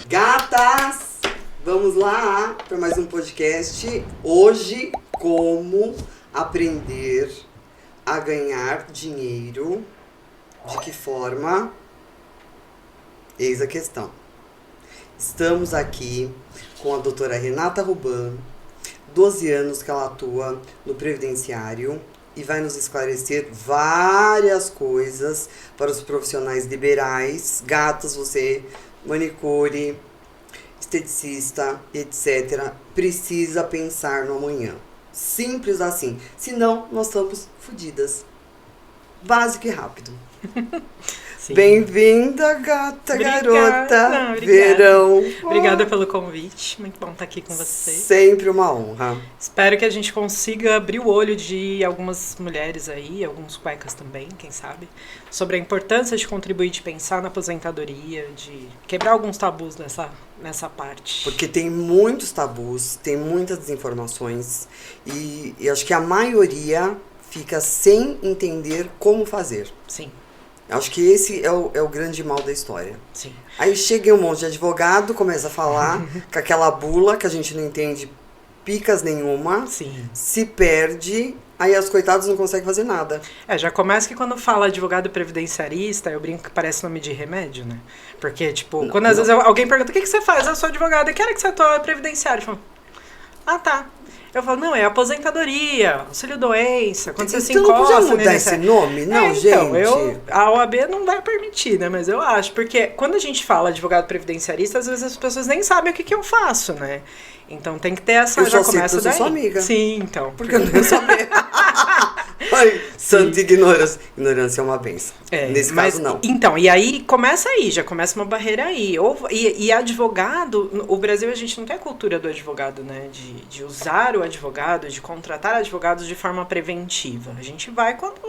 Gatas, vamos lá para mais um podcast. Hoje, como aprender a ganhar dinheiro. De que forma? Eis a questão. Estamos aqui com a doutora Renata Ruban, 12 anos que ela atua no Previdenciário e vai nos esclarecer várias coisas para os profissionais liberais. Gatas, você, manicure, esteticista, etc., precisa pensar no amanhã. Simples assim. Senão, nós estamos fodidas. Básico e rápido. Bem-vinda, gata, obrigada, garota, verão. Obrigada pelo convite, muito bom estar aqui com você. Sempre uma honra. Espero que a gente consiga abrir o olho de algumas mulheres aí, alguns cuecas também, quem sabe, sobre a importância de contribuir, de pensar na aposentadoria, de quebrar alguns tabus nessa parte. Porque tem muitos tabus, tem muitas desinformações e acho que a maioria fica sem entender como fazer. Sim. Acho que esse é o grande mal da história. Sim. Aí chega um monte de advogado, começa a falar com aquela bula que a gente não entende picas nenhuma. Sim. Se perde, aí as coitadas não conseguem fazer nada. Já começa que quando fala advogado previdenciarista, eu brinco que parece nome de remédio, né? Porque, tipo, quando às vezes alguém pergunta, o que você faz? Eu sou advogada, que hora que você atua previdenciário? Eu falo, tá. Eu falo, não, é aposentadoria, auxílio-doença, quando você se encosta... Então não podia mudar esse nome? Não, gente. Então, a OAB não vai permitir, né? Mas eu acho, porque quando a gente fala advogado previdenciarista, às vezes as pessoas nem sabem o que eu faço, né? Então tem que ter essa... Eu já começa daí. Eu sou sua amiga. Sim, então. Porque eu não ia saber. Ai, santa ignorância. Ignorância é uma benção. Nesse caso, não. Então, e aí começa aí, já começa uma barreira aí. E advogado, o Brasil a gente não tem a cultura do advogado, né? De usar o advogado, de contratar advogados de forma preventiva. A gente vai quando,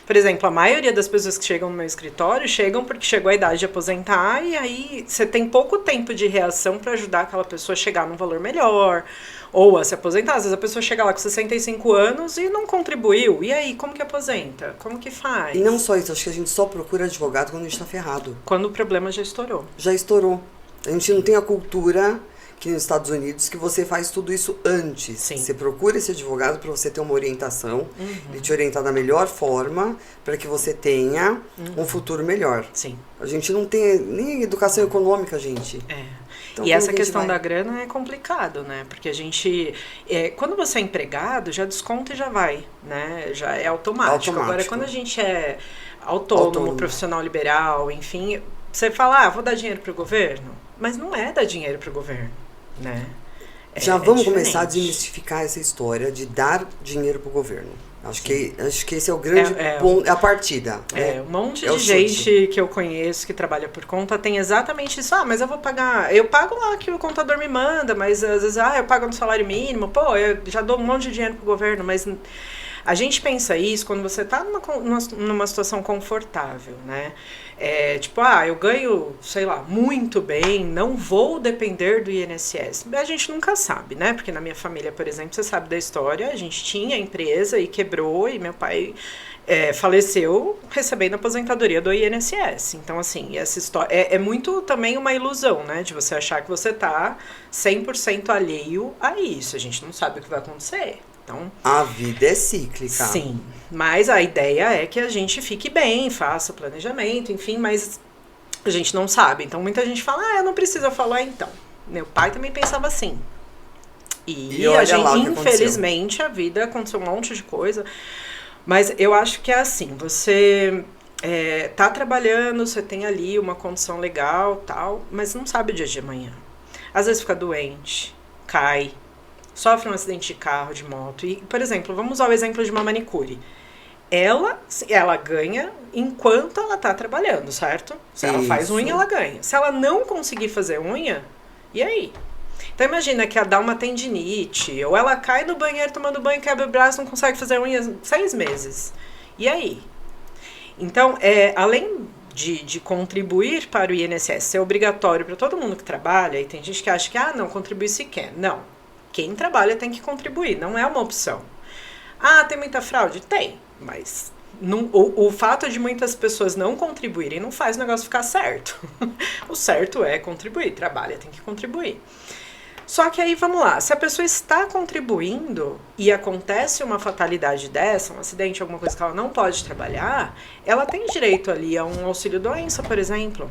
por exemplo, a maioria das pessoas que chegam no meu escritório chegam porque chegou a idade de aposentar e aí você tem pouco tempo de reação para ajudar aquela pessoa a chegar num valor melhor ou a se aposentar. Às vezes a pessoa chega lá com 65 anos e não contribuiu. E aí, como que aposenta? Como que faz? E não só isso, acho que a gente só procura advogado quando a gente tá ferrado. Quando o problema já estourou. Já estourou. A gente não tem a cultura que nos Estados Unidos que você faz tudo isso antes. Sim. Você procura esse advogado para você ter uma orientação, ele te orientar da melhor forma para que você tenha um futuro melhor. Sim. A gente não tem nem educação econômica, gente. Então, e essa questão da grana é complicado, né? Porque a gente... quando você é empregado, já desconta e já vai, né? Já é automático. Agora, quando a gente é autônomo, profissional liberal, enfim, você fala, vou dar dinheiro pro governo. Mas não é dar dinheiro pro governo, né? Já vamos começar a desmistificar essa história de dar dinheiro pro governo. Acho que esse é o grande ponto, é a partida. Um monte de gente que eu conheço que trabalha por conta tem exatamente isso. Mas eu vou pagar, eu pago lá que o contador me manda, mas às vezes, eu pago no salário mínimo, eu já dou um monte de dinheiro pro governo, mas a gente pensa isso quando você tá numa situação confortável, né? Eu ganho, sei lá, muito bem, não vou depender do INSS. A gente nunca sabe, né? Porque na minha família, por exemplo, você sabe da história, a gente tinha empresa e quebrou e meu pai faleceu recebendo a aposentadoria do INSS. Então, assim, essa história é muito também uma ilusão, né? De você achar que você tá 100% alheio a isso. A gente não sabe o que vai acontecer. Então, a vida é cíclica. Sim, mas a ideia é que a gente fique bem, faça o planejamento, enfim, mas a gente não sabe. Então, muita gente fala, eu não preciso. Eu falo, então. Meu pai também pensava assim. E a gente, infelizmente, a vida aconteceu um monte de coisa. Mas eu acho que é assim, você tá trabalhando, você tem ali uma condição legal, tal, mas não sabe o dia de amanhã. Às vezes fica doente, cai, sofre um acidente de carro, de moto. E, por exemplo, vamos usar o exemplo de uma manicure. Ela ganha enquanto ela tá trabalhando, certo? Se ela faz unha, ela ganha. Se ela não conseguir fazer unha, e aí? Então imagina que ela dá uma tendinite, ou ela cai no banheiro tomando banho, quebra o braço, não consegue fazer unha 6 meses. E aí? Então, além de contribuir para o INSS ser obrigatório para todo mundo que trabalha, e tem gente que acha que, não, contribuir se quer. Não. Quem trabalha tem que contribuir, não é uma opção. Tem muita fraude? Tem, mas o fato de muitas pessoas não contribuírem não faz o negócio ficar certo. O certo é contribuir, trabalha, tem que contribuir. Só que aí, vamos lá, se a pessoa está contribuindo e acontece uma fatalidade dessa, um acidente, alguma coisa que ela não pode trabalhar, ela tem direito ali a um auxílio-doença, por exemplo,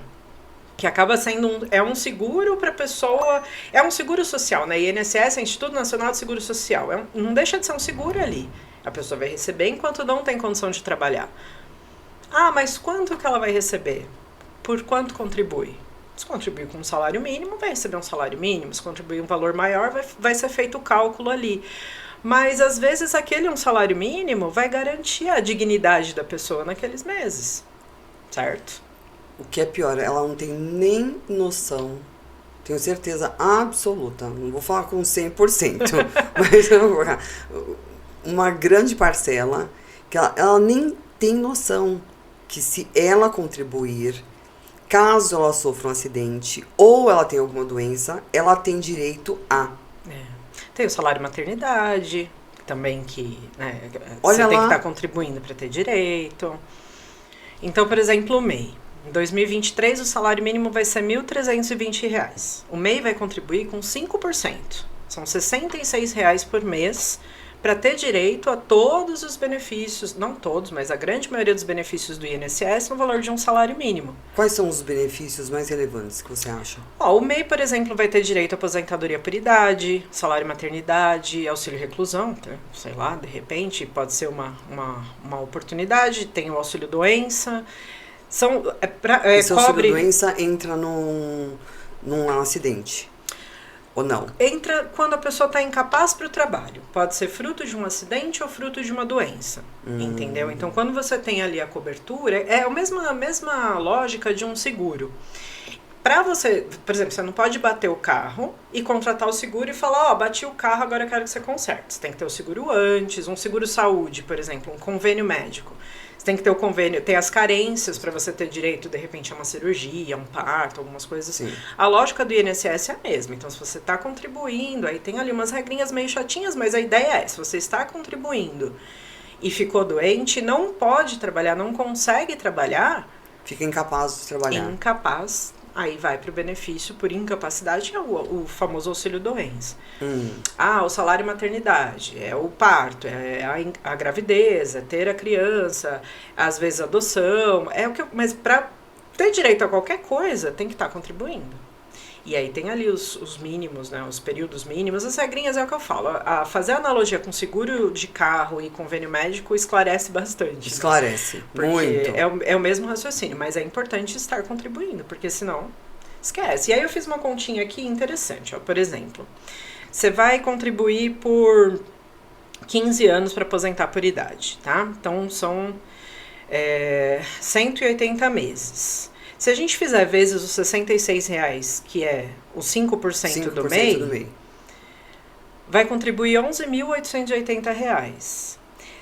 que acaba sendo um seguro para a pessoa, é um seguro social, né? INSS, Instituto Nacional de Seguro Social, não deixa de ser um seguro ali. A pessoa vai receber enquanto não tem condição de trabalhar. Mas quanto que ela vai receber? Por quanto contribui? Se contribuir com um salário mínimo, vai receber um salário mínimo. Se contribuir um valor maior, vai ser feito o cálculo ali. Mas, às vezes, aquele um salário mínimo vai garantir a dignidade da pessoa naqueles meses. Certo? O que é pior, ela não tem nem noção, tenho certeza absoluta, não vou falar com 100%, mas eu vou colocar uma grande parcela, que ela nem tem noção que se ela contribuir, caso ela sofra um acidente ou ela tenha alguma doença, ela tem direito a. Tem o salário maternidade, também que Olha você lá. tem que estar contribuindo para ter direito. Então, por exemplo, o MEI. Em 2023, o salário mínimo vai ser R$ 1.320. O MEI vai contribuir com 5%. São R$ 66 por mês para ter direito a todos os benefícios, não todos, mas a grande maioria dos benefícios do INSS no valor de um salário mínimo. Quais são os benefícios mais relevantes que você acha? O MEI, por exemplo, vai ter direito à aposentadoria por idade, salário maternidade, auxílio reclusão, sei lá, de repente pode ser uma oportunidade, tem o auxílio doença. Esse auxílio doença entra num acidente, ou não? Entra quando a pessoa está incapaz para o trabalho. Pode ser fruto de um acidente ou fruto de uma doença, entendeu? Então, quando você tem ali a cobertura, é a mesma lógica de um seguro. Para você, por exemplo, você não pode bater o carro e contratar o seguro e falar, bati o carro, agora eu quero que você conserte. Você tem que ter o seguro antes, um seguro saúde, por exemplo, um convênio médico. Você tem que ter o convênio, tem as carências para você ter direito, de repente, a uma cirurgia, um parto, algumas coisas assim. Sim. A lógica do INSS é a mesma. Então, se você está contribuindo, aí tem ali umas regrinhas meio chatinhas, mas a ideia é, se você está contribuindo e ficou doente, não pode trabalhar, não consegue trabalhar... Fica incapaz de trabalhar. Incapaz, aí vai para o benefício por incapacidade, que é o famoso auxílio doença. O salário maternidade, é o parto, é a gravidez, é ter a criança, às vezes a adoção, mas para ter direito a qualquer coisa, tem que estar contribuindo. E aí tem ali os mínimos, né, os períodos mínimos, as regrinhas é o que eu falo. Fazer analogia com seguro de carro e convênio médico esclarece bastante. Esclarece, porque muito. É o mesmo raciocínio, mas é importante estar contribuindo, porque senão esquece. E aí eu fiz uma continha aqui interessante, por exemplo, você vai contribuir por 15 anos para aposentar por idade, tá? Então são 180 meses. Se a gente fizer vezes os R$66, que é os 5% do MEI, vai contribuir R$11.880.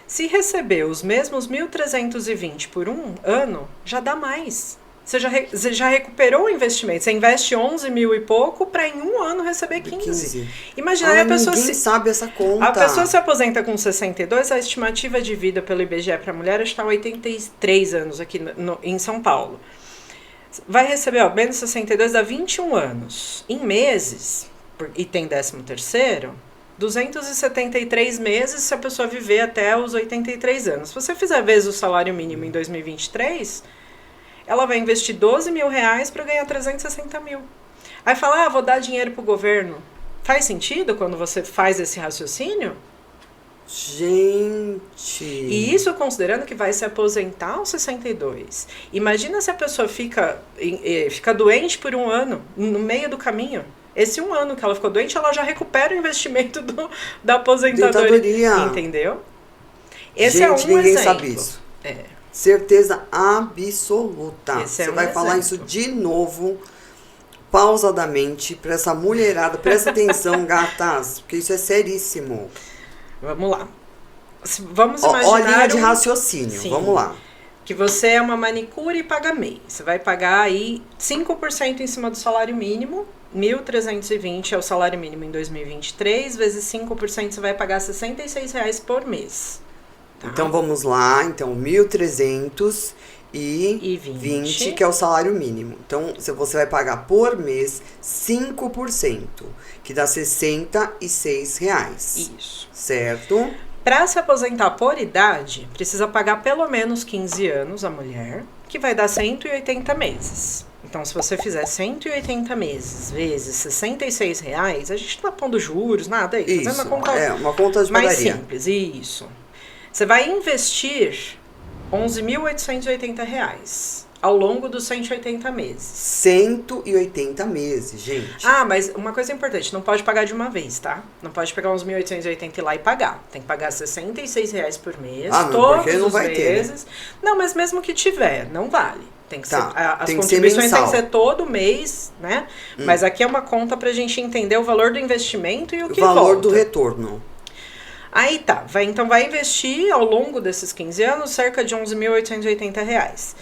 Se receber os mesmos 1.320 por um ano, já dá mais. Você já recuperou o investimento. Você investe 11 mil e pouco para em um ano receber 15. Imagina, a pessoa ninguém sabe essa conta. A pessoa se aposenta com 62, a estimativa de vida pelo IBGE para a mulher está 83 anos aqui em São Paulo. Vai receber, menos 62 dá 21 anos. Em meses, e tem 13º, 273 meses se a pessoa viver até os 83 anos. Se você fizer vezes o salário mínimo em 2023, ela vai investir R$12 mil para ganhar 360 mil. Aí fala, vou dar dinheiro pro governo. Faz sentido quando você faz esse raciocínio? Gente... E isso considerando que vai se aposentar aos 62. Imagina se a pessoa fica doente por um ano, no meio do caminho. Esse um ano que ela ficou doente, ela já recupera o investimento da aposentadoria. Entendeu? Esse é um ninguém exemplo. Sabe isso. Certeza absoluta. Esse Você vai falar isso de novo, pausadamente, para essa mulherada. Presta atenção, gatas, porque isso é seríssimo. Vamos lá. Vamos imaginar... Ó, linha de raciocínio, Sim. Vamos lá. que você é uma manicure e paga MEI. Você vai pagar aí 5% em cima do salário mínimo, 1.320 é o salário mínimo em 2023, vezes 5% você vai pagar R$ 66 por mês. Tá? Então vamos lá, então 1.320, que é o salário mínimo. Então você vai pagar por mês 5%, que dá R$ 66. Isso. Certo? Para se aposentar por idade, precisa pagar pelo menos 15 anos a mulher, que vai dar 180 meses. Então, se você fizer 180 meses vezes R$ 66, a gente não tá pondo juros, nada aí. Isso, fazendo uma conta uma conta de mais padaria. simples, isso. Você vai investir R$ 11.880 ao longo dos 180 meses. 180 meses, gente. Ah, mas uma coisa importante, não pode pagar de uma vez, tá? Não pode pegar uns 1.880 e ir lá e pagar. Tem que pagar R$ 66 por mês, porque não todos vai os ter, meses. né? Não, mas mesmo que tiver, não vale. Tem que ser, as tem que ser contribuições têm mensal. que ser todo mês, né? Mas aqui é uma conta pra gente entender o valor do investimento e o que volta. O valor do retorno. Aí tá, então vai investir ao longo desses 15 anos cerca de R$ 11.880.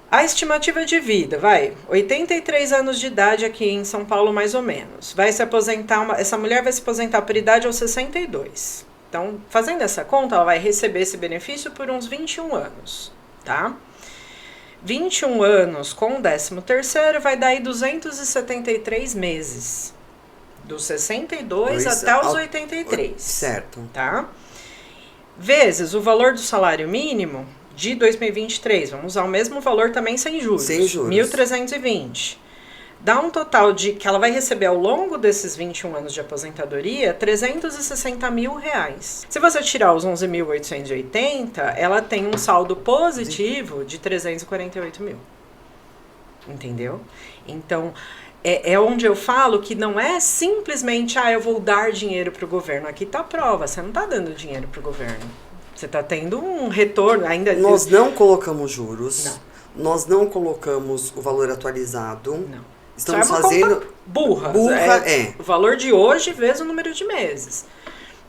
A estimativa de vida, 83 anos de idade aqui em São Paulo, mais ou menos. Vai se aposentar, essa mulher vai se aposentar por idade aos 62. Então, fazendo essa conta, ela vai receber esse benefício por uns 21 anos, tá? 21 anos com o 13º vai dar aí 273 meses. Dos 62 até os 83. Certo. Tá? Vezes o valor do salário mínimo de 2023. Vamos usar o mesmo valor também sem juros. Sem juros. 1.320. Dá um total de que ela vai receber ao longo desses 21 anos de aposentadoria, R$ 360 mil. Se você tirar os 11.880, ela tem um saldo positivo de 348 mil. Entendeu? Então, é onde eu falo que não é simplesmente, eu vou dar dinheiro para o governo. Aqui está a prova, você não está dando dinheiro para o governo. Você está tendo um retorno ainda. Nós não colocamos juros. Não. Nós não colocamos o valor atualizado. Não. Estamos Isso é uma fazendo conta burra. O valor de hoje vezes o número de meses.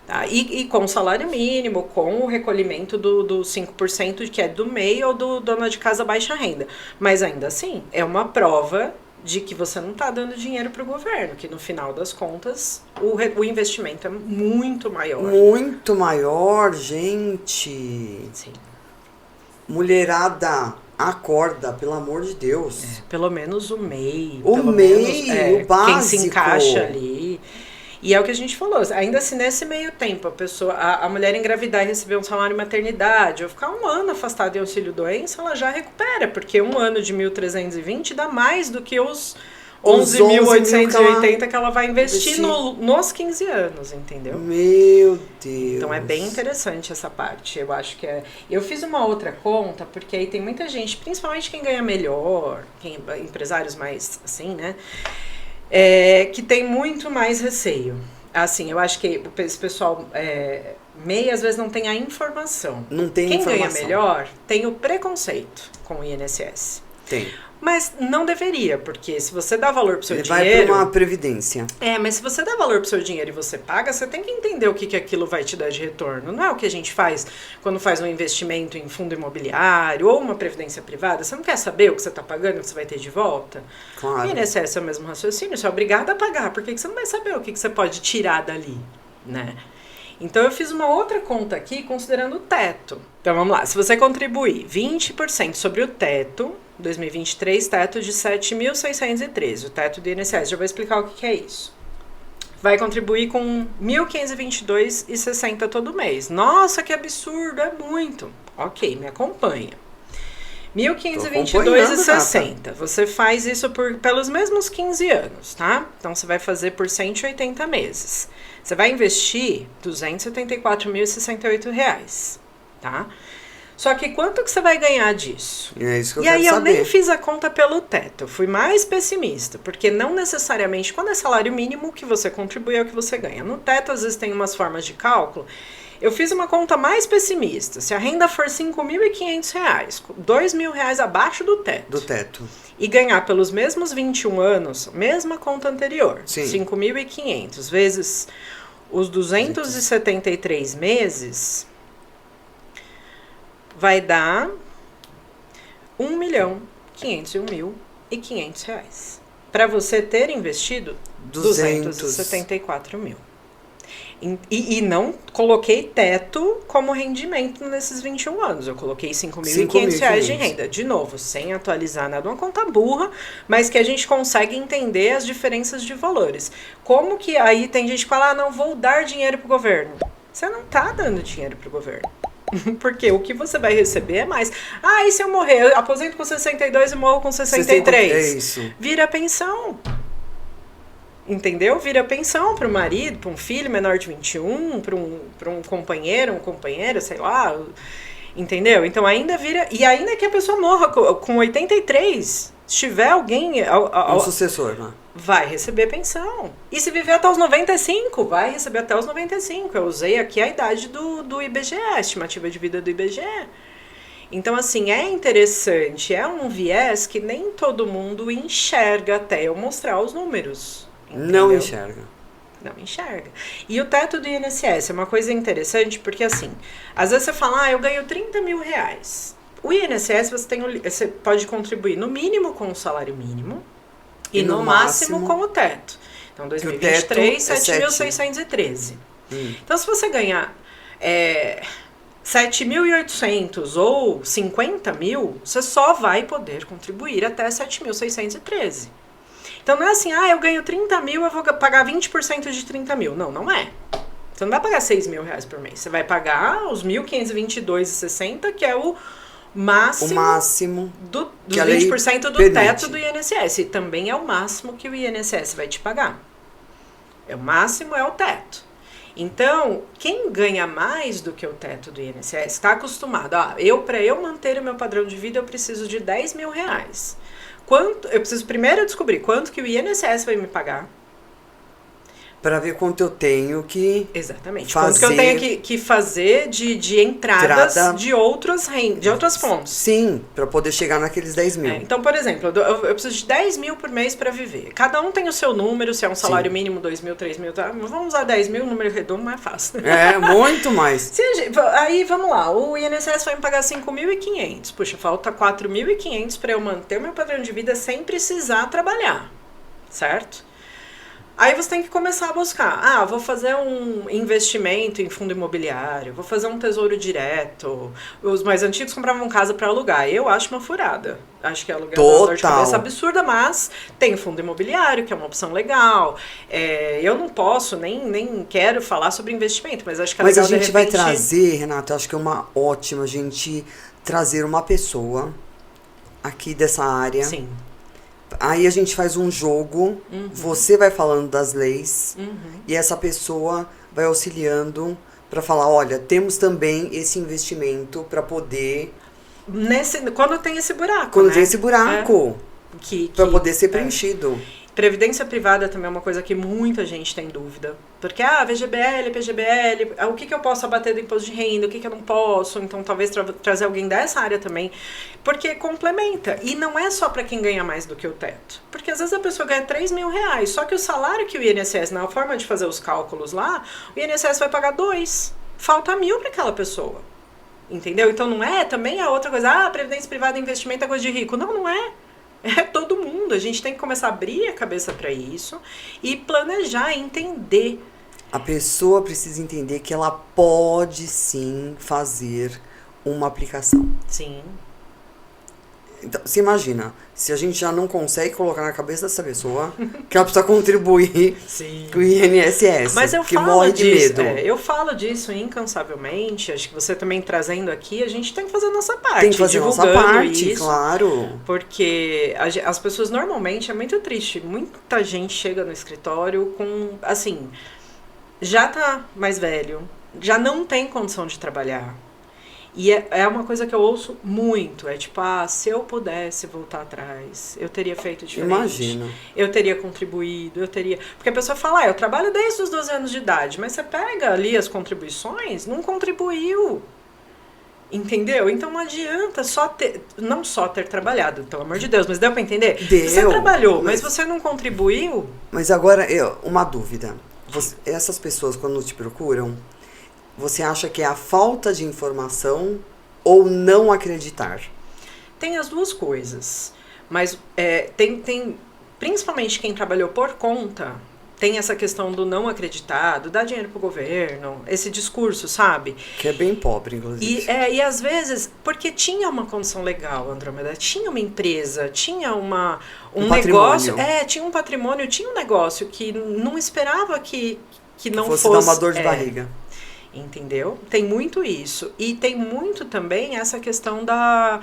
Tá? E com o salário mínimo, com o recolhimento do 5% que é do MEI ou do dona de casa baixa renda. Mas ainda assim, é uma prova de que você não está dando dinheiro para o governo, que no final das contas o investimento é muito maior. Muito maior, gente. Sim. Mulherada, acorda, pelo amor de Deus. Pelo menos o MEI. O MEI, o básico. Quem se encaixa ali. E é o que a gente falou, ainda se nesse meio tempo a mulher engravidar e receber um salário maternidade, ou ficar um ano afastada de auxílio-doença, ela já recupera, porque um ano de 1.320 dá mais do que os 11.880 que ela vai investir nos 15 anos, entendeu? Meu Deus. Então é bem interessante essa parte, eu acho que é... Eu fiz uma outra conta, porque aí tem muita gente, principalmente quem ganha melhor, empresários mais assim, né? Que tem muito mais receio. Assim, eu acho que esse pessoal MEI às vezes não tem a informação. Não tem Quem informação. ganha melhor tem o preconceito com o INSS. Tem. Mas não deveria, porque se você dá valor pro seu dinheiro... Vai para uma previdência. Mas se você dá valor pro seu dinheiro e você paga, você tem que entender o que aquilo vai te dar de retorno. Não é o que a gente faz quando faz um investimento em fundo imobiliário ou uma previdência privada. Você não quer saber o que você está pagando, o que você vai ter de volta? Claro. O INSS é o mesmo raciocínio, você é obrigado a pagar. Por que você não vai saber o que você pode tirar dali, né? Então, eu fiz uma outra conta aqui, considerando o teto. Então, vamos lá. Se você contribuir 20% sobre o teto, 2023, teto de 7.613, o teto do INSS. Já vou explicar o que é isso. Vai contribuir com 1.522,60 todo mês. Nossa, que absurdo, é muito. Ok, me acompanha. 1.522,60. Você faz isso pelos mesmos 15 anos, tá? Então, você vai fazer por 180 meses. Você vai investir R$ 274.068, tá? Só que quanto que você vai ganhar disso? É isso que eu quero saber. E aí eu nem fiz a conta pelo teto, eu fui mais pessimista, porque não necessariamente, quando é salário mínimo, o que você contribui é o que você ganha. No teto, às vezes, tem umas formas de cálculo. Eu fiz uma conta mais pessimista. Se a renda for R$ 5.500, R$ 2.000 abaixo do teto. Do teto. E ganhar pelos mesmos 21 anos, mesma conta anterior. Sim. 5.500 vezes os 273 meses, vai dar R$1.501.500. Para você ter investido 274 mil. E não coloquei teto como rendimento nesses 21 anos. Eu coloquei R$5.500 de renda. De novo, sem atualizar nada, uma conta burra, mas que a gente consegue entender as diferenças de valores. Como que aí tem gente que fala, não vou dar dinheiro pro governo. Você não tá dando dinheiro pro governo. Porque o que você vai receber é mais. E se eu morrer? Eu aposento com 62 e morro com 63. É isso. Vira pensão. Entendeu? Vira pensão para o marido, para um filho menor de 21, para um companheiro, sei lá. Entendeu? Então ainda vira. E ainda que a pessoa morra com 83, se tiver alguém. Um sucessor, né? Vai receber pensão. E se viver até os 95, vai receber até os 95. Eu usei aqui a idade do IBGE, a estimativa de vida do IBGE. Então, assim, é interessante, é um viés que nem todo mundo enxerga até eu mostrar os números. Entendeu? Não enxerga. Não enxerga. E o teto do INSS é uma coisa interessante porque, assim, às vezes você fala, eu ganho R$30 mil. O INSS você pode contribuir no mínimo com o salário mínimo e no máximo com o teto. Então, 2023, 7.613. Então, se você ganhar 7.800 ou 50 mil, você só vai poder contribuir até 7.613. Então não é assim, eu ganho 30 mil, eu vou pagar 20% de 30 mil. Não, não é. Você não vai pagar R$6 mil por mês. Você vai pagar os 1.522,60, que é o máximo dos 20% do teto do INSS. E também é o máximo que o INSS vai te pagar. O máximo é o teto. Então, quem ganha mais do que o teto do INSS está acostumado. Para eu manter o meu padrão de vida, eu preciso de R$10 mil. Eu preciso primeiro descobrir quanto que o INSS vai me pagar. Para ver quanto eu tenho que Exatamente. fazer. Quanto que eu tenho que fazer de entradas de outras fontes. Sim, para poder chegar naqueles 10 mil. Então, por exemplo, eu preciso de 10 mil por mês para viver. Cada um tem o seu número, se é um salário mínimo, 2 mil, 3 mil, tá? Vamos usar 10 mil, número redondo, mais fácil. Muito mais. Aí, vamos lá, o INSS vai me pagar 5.500. Puxa, falta 4.500 para eu manter o meu padrão de vida sem precisar trabalhar, certo? Aí você tem que começar a buscar. Vou fazer um investimento em fundo imobiliário, vou fazer um tesouro direto. Os mais antigos compravam casa para alugar. Eu acho uma furada. Acho que é aluguel uma dor de cabeça absurda, mas tem o fundo imobiliário, que é uma opção legal. Eu não posso, nem quero falar sobre investimento, mas acho que é legal. Mas a gente vai trazer, Renata, acho que é uma ótima a gente trazer uma pessoa aqui dessa área. Sim. Aí a gente faz um jogo, você vai falando das leis e essa pessoa vai auxiliando para falar, olha, temos também esse investimento para poder... Quando tem esse buraco, Quando tem esse buraco, para poder ser preenchido. Previdência privada também é uma coisa que muita gente tem dúvida. Porque, VGBL, PGBL, o que eu posso abater do imposto de renda, o que eu não posso. Então, talvez trazer alguém dessa área também. Porque complementa. E não é só para quem ganha mais do que o teto. Porque, às vezes, a pessoa ganha R$3 mil. Só que o salário que o INSS, na forma de fazer os cálculos lá, o INSS vai pagar 2. Falta 1.000 para aquela pessoa. Entendeu? Então, não é também a outra coisa. Previdência privada e investimento é coisa de rico. Não, não é. É todo mundo. A gente tem que começar a abrir a cabeça para isso e planejar, entender. A pessoa precisa entender que ela pode sim fazer uma aplicação. Sim. Então, você imagina, se a gente já não consegue colocar na cabeça dessa pessoa que ela precisa contribuir com o INSS, mas eu que falo morre de medo. Eu falo disso incansavelmente, acho que você também trazendo aqui, a gente tem que fazer a nossa parte. Tem que fazer a nossa parte, isso, claro. Porque as pessoas normalmente, é muito triste, muita gente chega no escritório com, assim, já tá mais velho, já não tem condição de trabalhar. E é uma coisa que eu ouço muito. É tipo, se eu pudesse voltar atrás, eu teria feito diferente. Imagina. Eu teria contribuído, eu teria... Porque a pessoa fala, eu trabalho desde os 12 anos de idade, mas você pega ali as contribuições, não contribuiu. Entendeu? Então não adianta não só ter trabalhado, pelo amor de Deus, mas deu pra entender? Deu. Você trabalhou, mas você não contribuiu? Mas agora, uma dúvida. Essas pessoas, quando te procuram, você acha que é a falta de informação ou não acreditar? Tem as duas coisas. Mas tem principalmente quem trabalhou por conta, tem essa questão do não acreditar, do dar dinheiro pro governo, esse discurso, sabe? Que é bem pobre, inclusive. E às vezes, porque tinha uma condição legal, Andrômeda, tinha uma empresa, tinha um negócio, tinha um patrimônio, tinha um negócio que não esperava que não fosse dar uma dor de barriga. Entendeu? Tem muito isso. E tem muito também essa questão da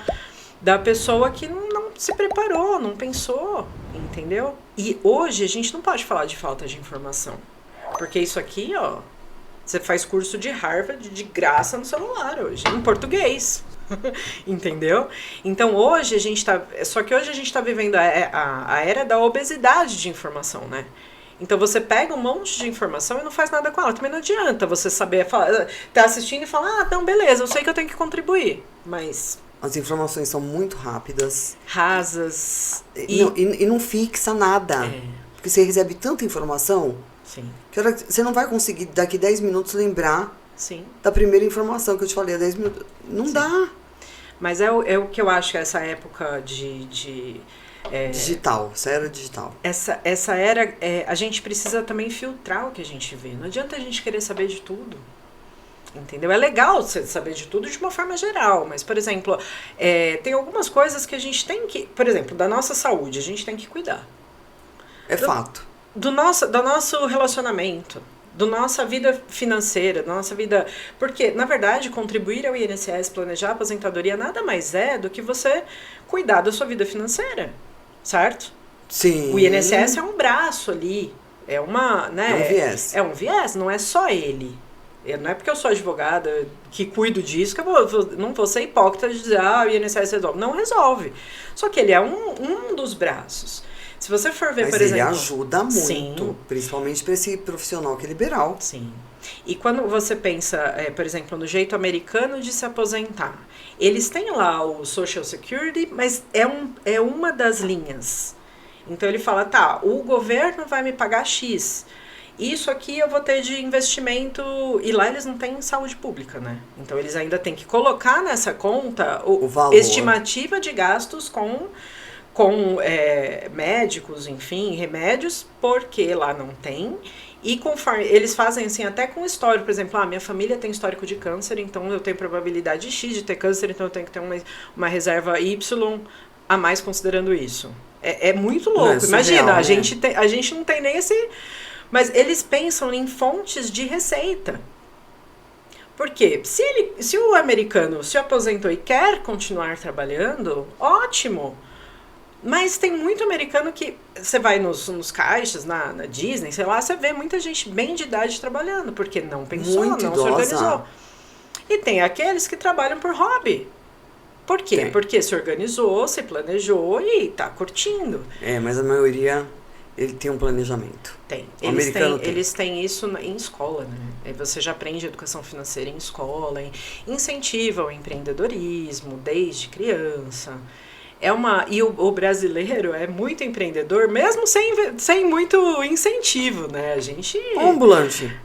pessoa que não se preparou, não pensou, entendeu? E hoje a gente não pode falar de falta de informação. Porque isso aqui, ó, você faz curso de Harvard de graça no celular hoje, em português. Entendeu? Então hoje a gente tá. Só que hoje a gente tá vivendo a era da obesidade de informação, né? Então você pega um monte de informação e não faz nada com ela. Também não adianta você saber falar, tá assistindo e falar, ah, não, beleza, eu sei que eu tenho que contribuir. Mas as informações são muito rápidas. Rasas. E não fixa nada. Porque você recebe tanta informação. Sim. Que você não vai conseguir, daqui 10 minutos, lembrar Sim. da primeira informação que eu te falei há 10 minutos. Não dá. Mas é o que eu acho que essa época digital, essa era digital. Essa era, a gente precisa também filtrar o que a gente vê. Não adianta a gente querer saber de tudo. Entendeu? É legal você saber de tudo de uma forma geral, mas, por exemplo, tem algumas coisas que a gente tem que... Por exemplo, da nossa saúde, a gente tem que cuidar. Fato. Do nosso relacionamento, da nossa vida financeira, da nossa vida... Porque, na verdade, contribuir ao INSS, planejar a aposentadoria, nada mais é do que você cuidar da sua vida financeira, certo? Sim. O INSS é um braço ali, é uma... Né, é um viés. É um viés, não é só ele. Não é porque eu sou advogada que cuido disso que eu não vou ser hipócrita de dizer, o INSS resolve. Não resolve. Só que ele é um dos braços. Se você for ver, por exemplo... Mas ele ajuda muito, sim, principalmente para esse profissional que é liberal. Sim. E quando você pensa, por exemplo, no jeito americano de se aposentar, eles têm lá o Social Security, mas é uma das linhas. Então ele fala, tá, o governo vai me pagar X. Isso aqui eu vou ter de investimento... E lá eles não têm saúde pública, né? Então eles ainda têm que colocar nessa conta o valor. Estimativa de gastos com médicos, enfim, remédios, porque lá não tem. E conforme eles fazem assim, até com histórico, por exemplo, minha família tem histórico de câncer, então eu tenho probabilidade X de ter câncer, então eu tenho que ter uma reserva Y a mais considerando isso. É muito louco. Imagina, né? A gente não tem nem esse... Mas eles pensam em fontes de receita. Por quê? Se o americano se aposentou e quer continuar trabalhando, ótimo. Mas tem muito americano que... Você vai nos caixas, na Disney, sei lá, você vê muita gente bem de idade trabalhando, porque não pensou, muito não idosa. Se organizou. E tem aqueles que trabalham por hobby. Por quê? Tem. Porque se organizou, se planejou e tá curtindo. Mas a maioria... Ele tem um planejamento. Tem. Eles têm isso em escola, né? Aí você já aprende educação financeira em escola, incentiva o empreendedorismo desde criança. E o brasileiro é muito empreendedor, mesmo sem muito incentivo, né? A gente... Ambulante.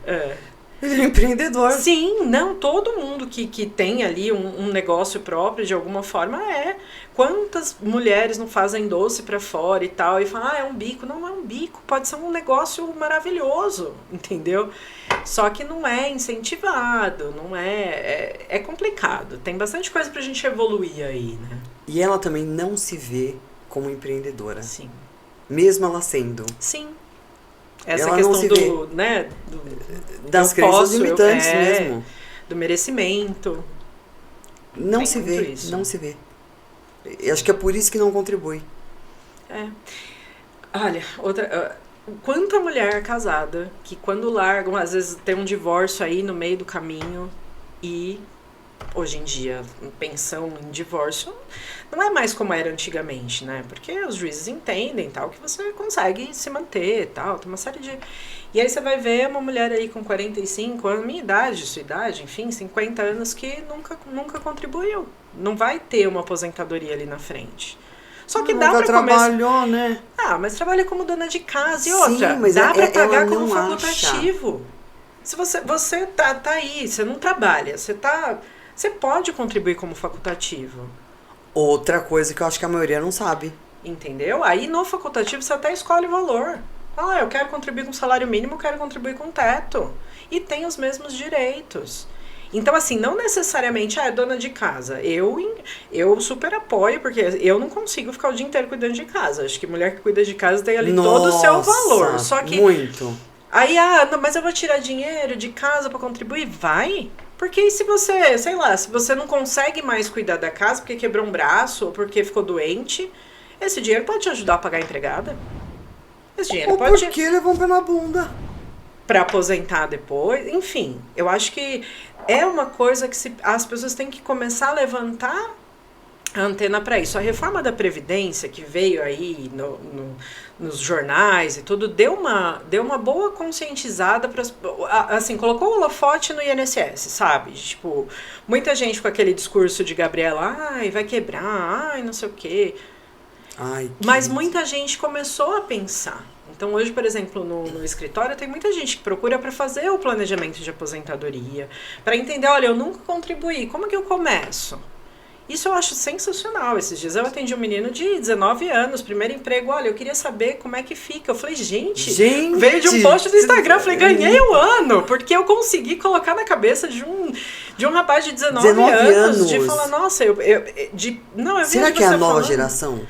Ele é empreendedor. Sim, não, todo mundo que tem ali um negócio próprio, de alguma forma, Quantas mulheres não fazem doce pra fora e tal, e falam, é um bico. Não é um bico, pode ser um negócio maravilhoso, entendeu? Só que não é incentivado, não é complicado. Tem bastante coisa pra gente evoluir aí, né? E ela também não se vê como empreendedora. Sim. Mesmo ela sendo. Sim. Essa ela questão das crenças limitantes mesmo. Do merecimento. Não se vê, isso. Não se vê. Eu acho que é por isso que não contribui. Olha, quanta mulher casada que quando largam, às vezes tem um divórcio aí no meio do caminho e hoje em dia, pensão em divórcio não é mais como era antigamente, né? Porque os juízes entendem tal, que você consegue se manter tal, tem uma série de... E aí você vai ver uma mulher aí com 45 anos, minha idade, sua idade, enfim, 50 anos, que nunca contribuiu. Não vai ter uma aposentadoria ali na frente. Só que dá pra trabalhou, né? Mas trabalha como dona de casa e outra. Mas dá pra pagar como facultativo. Se você tá aí, você não trabalha, você pode contribuir como facultativo. Outra coisa que eu acho que a maioria não sabe. Entendeu? Aí no facultativo você até escolhe o valor. Ah, eu quero contribuir com salário mínimo, eu quero contribuir com teto. E tem os mesmos direitos. Então, assim, não necessariamente é dona de casa. Eu super apoio, porque eu não consigo ficar o dia inteiro cuidando de casa. Acho que mulher que cuida de casa tem ali todo o seu valor. Só que muito. aí, não, mas eu vou tirar dinheiro de casa pra contribuir? Vai. Porque e se você, sei lá, se você não consegue mais cuidar da casa porque quebrou um braço ou porque ficou doente, esse dinheiro pode te ajudar a pagar a empregada. Esse dinheiro Ou pode... porque levam pela bunda. Pra aposentar depois. Enfim, eu acho que é uma coisa que as pessoas têm que começar a levantar a antena para isso. A reforma da Previdência, que veio aí nos jornais e tudo, deu uma boa conscientizada para assim, colocou o holofote no INSS, sabe? Tipo, muita gente com aquele discurso de Gabriela, ai, vai quebrar, ai, não sei o quê. Ai, Mas muita gente começou a pensar. Então, hoje, por exemplo, no escritório, tem muita gente que procura para fazer o planejamento de aposentadoria, para entender, olha, eu nunca contribuí, como que eu começo? Isso eu acho sensacional. Esses dias eu atendi um menino de 19 anos, primeiro emprego, olha, eu queria saber como é que fica. Eu falei, gente, veio de um post do Instagram, eu falei, ganhei o ano, porque eu consegui colocar na cabeça de um rapaz de 19 anos, de falar, nossa, será que é a nova geração?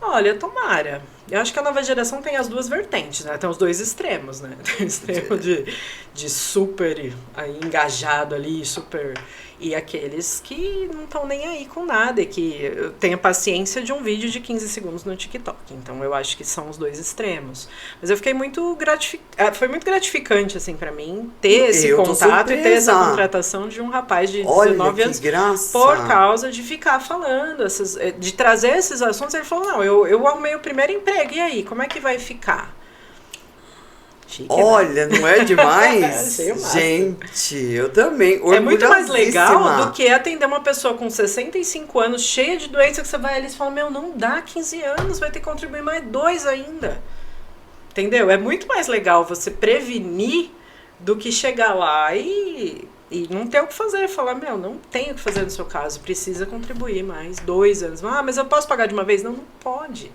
Olha, tomara. Eu acho que a nova geração tem as duas vertentes, né? Tem os dois extremos, né? Tem o extremo de super aí, engajado ali, super... E aqueles que não estão nem aí com nada e que têm a paciência de um vídeo de 15 segundos no TikTok. Então, eu acho que são os dois extremos. Mas eu fiquei muito foi muito gratificante, assim, pra mim, ter esse contato e ter essa contratação de um rapaz de 19 anos. Graça. Por causa de ficar falando, de trazer esses assuntos. Ele falou, não, eu arrumei o primeiro emprego, e aí, como é que vai ficar? Chique, olha, né? Não é demais? Gente, eu também. É muito mais legal do que atender uma pessoa com 65 anos, cheia de doença, que você vai ali e fala, meu, não dá 15 anos, vai ter que contribuir mais 2 ainda. Entendeu? É muito mais legal você prevenir do que chegar lá e não ter o que fazer. Falar, meu, não tem o que fazer no seu caso, precisa contribuir mais 2 anos. Ah, mas eu posso pagar de uma vez? Não, não pode.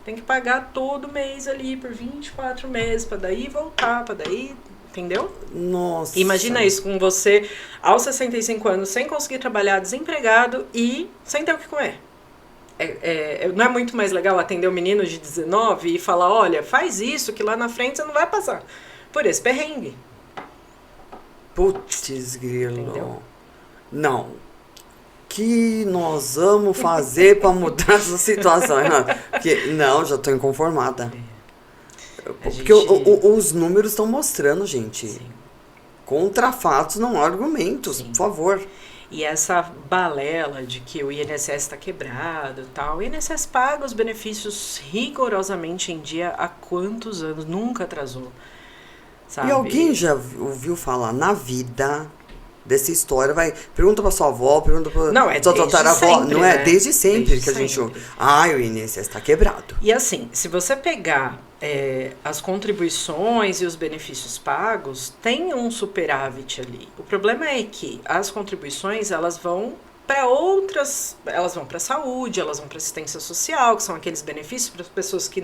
Tem que pagar todo mês ali por 24 meses, pra daí voltar, pra daí... Entendeu? Nossa. Imagina isso com você aos 65 anos, sem conseguir trabalhar, desempregado e sem ter o que comer. Não é muito mais legal atender um menino de 19 e falar, olha, faz isso que lá na frente você não vai passar por esse perrengue. Putz, grilo. Entendeu? Não. Que nós vamos fazer para mudar essa situação? Porque, não, já tô inconformada. Porque os números estão mostrando, gente. Sim. Contra fatos, não há argumentos, sim, por favor. E essa balela de que o INSS está quebrado e tal. O INSS paga os benefícios rigorosamente em dia há quantos anos? Nunca atrasou. Sabe? E alguém já ouviu falar na vida dessa história? Pergunta pra sua avó, pergunta pra sua tataravó. Não é? Desde sempre que a gente ouve. O INSS está quebrado. E assim, se você pegar as contribuições e os benefícios pagos, tem um superávit ali. O problema é que as contribuições, elas vão para outras, elas vão para a saúde, elas vão para assistência social, que são aqueles benefícios para as pessoas que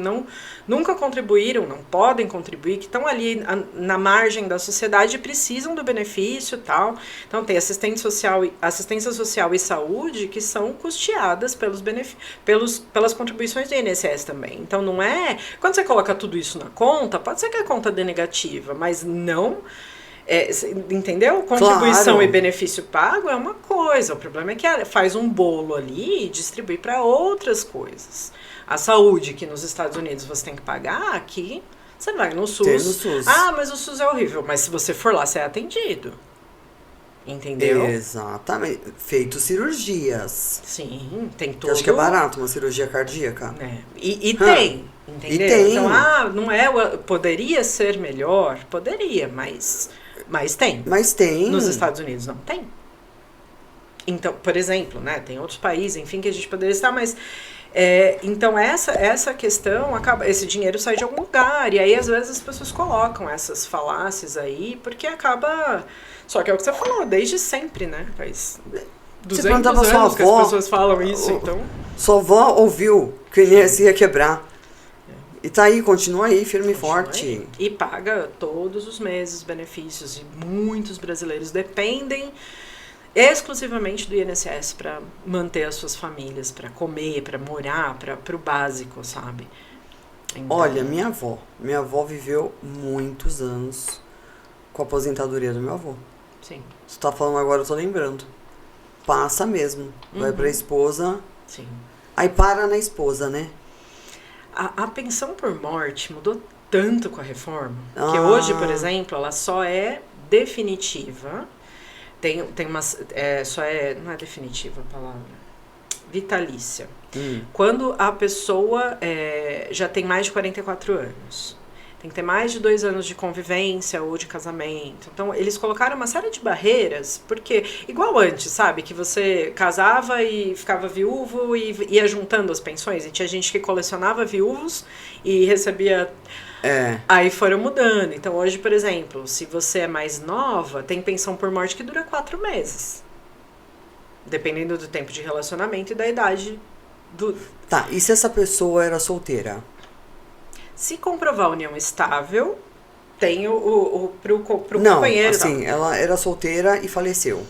nunca contribuíram, não podem contribuir, que estão ali na margem da sociedade e precisam do benefício e tal. Então tem assistência social e saúde que são custeadas pelas contribuições do INSS também. Então não é... Quando você coloca tudo isso na conta, pode ser que a conta dê negativa, mas não... entendeu? Contribuição, claro, e benefício pago é uma coisa. O problema é que faz um bolo ali e distribui para outras coisas. A saúde, que nos Estados Unidos você tem que pagar, aqui você vai no SUS. Tem no SUS. Mas o SUS é horrível. Mas se você for lá, você é atendido. Entendeu? Exatamente. Feito cirurgias. Sim, tem tudo. Eu acho que é barato uma cirurgia cardíaca. E tem. Entendeu? E tem. Então, não é... Poderia ser melhor? Poderia, mas tem. Mas tem. Nos Estados Unidos não tem. Então, por exemplo, né, tem outros países, enfim, que a gente poderia estar, mas... então, essa questão, esse dinheiro sai de algum lugar, e aí, às vezes, as pessoas colocam essas falácias aí, porque acaba... Só que é o que você falou, desde sempre, né? 200 perguntar pra sua anos que avó, as pessoas falam isso, então... Sua avó ouviu que o INSS ia quebrar. E tá aí, continua aí, firme e forte. Aí. E paga todos os meses benefícios. E muitos brasileiros dependem exclusivamente do INSS para manter as suas famílias, para comer, para morar, para o básico, sabe? Então... Olha, minha avó viveu muitos anos com a aposentadoria do meu avô. Sim. Você tá falando agora, eu tô lembrando. Passa mesmo. Vai pra esposa. Sim. Aí para na esposa, né? A pensão por morte mudou tanto com a reforma que hoje, por exemplo, ela só é definitiva. Tem umas. Não é definitiva a palavra. Vitalícia. Quando a pessoa já tem mais de 44 anos. Tem que ter mais de 2 anos de convivência ou de casamento. Então, eles colocaram uma série de barreiras, porque, igual antes, sabe? Que você casava e ficava viúvo e ia juntando as pensões. E tinha gente que colecionava viúvos e recebia... Aí foram mudando. Então, hoje, por exemplo, se você é mais nova, tem pensão por morte que dura 4 meses. Dependendo do tempo de relacionamento e da idade do... Tá, e se essa pessoa era solteira? Se comprovar a união estável, tem pro Não, companheiro. assim, ela era solteira e faleceu.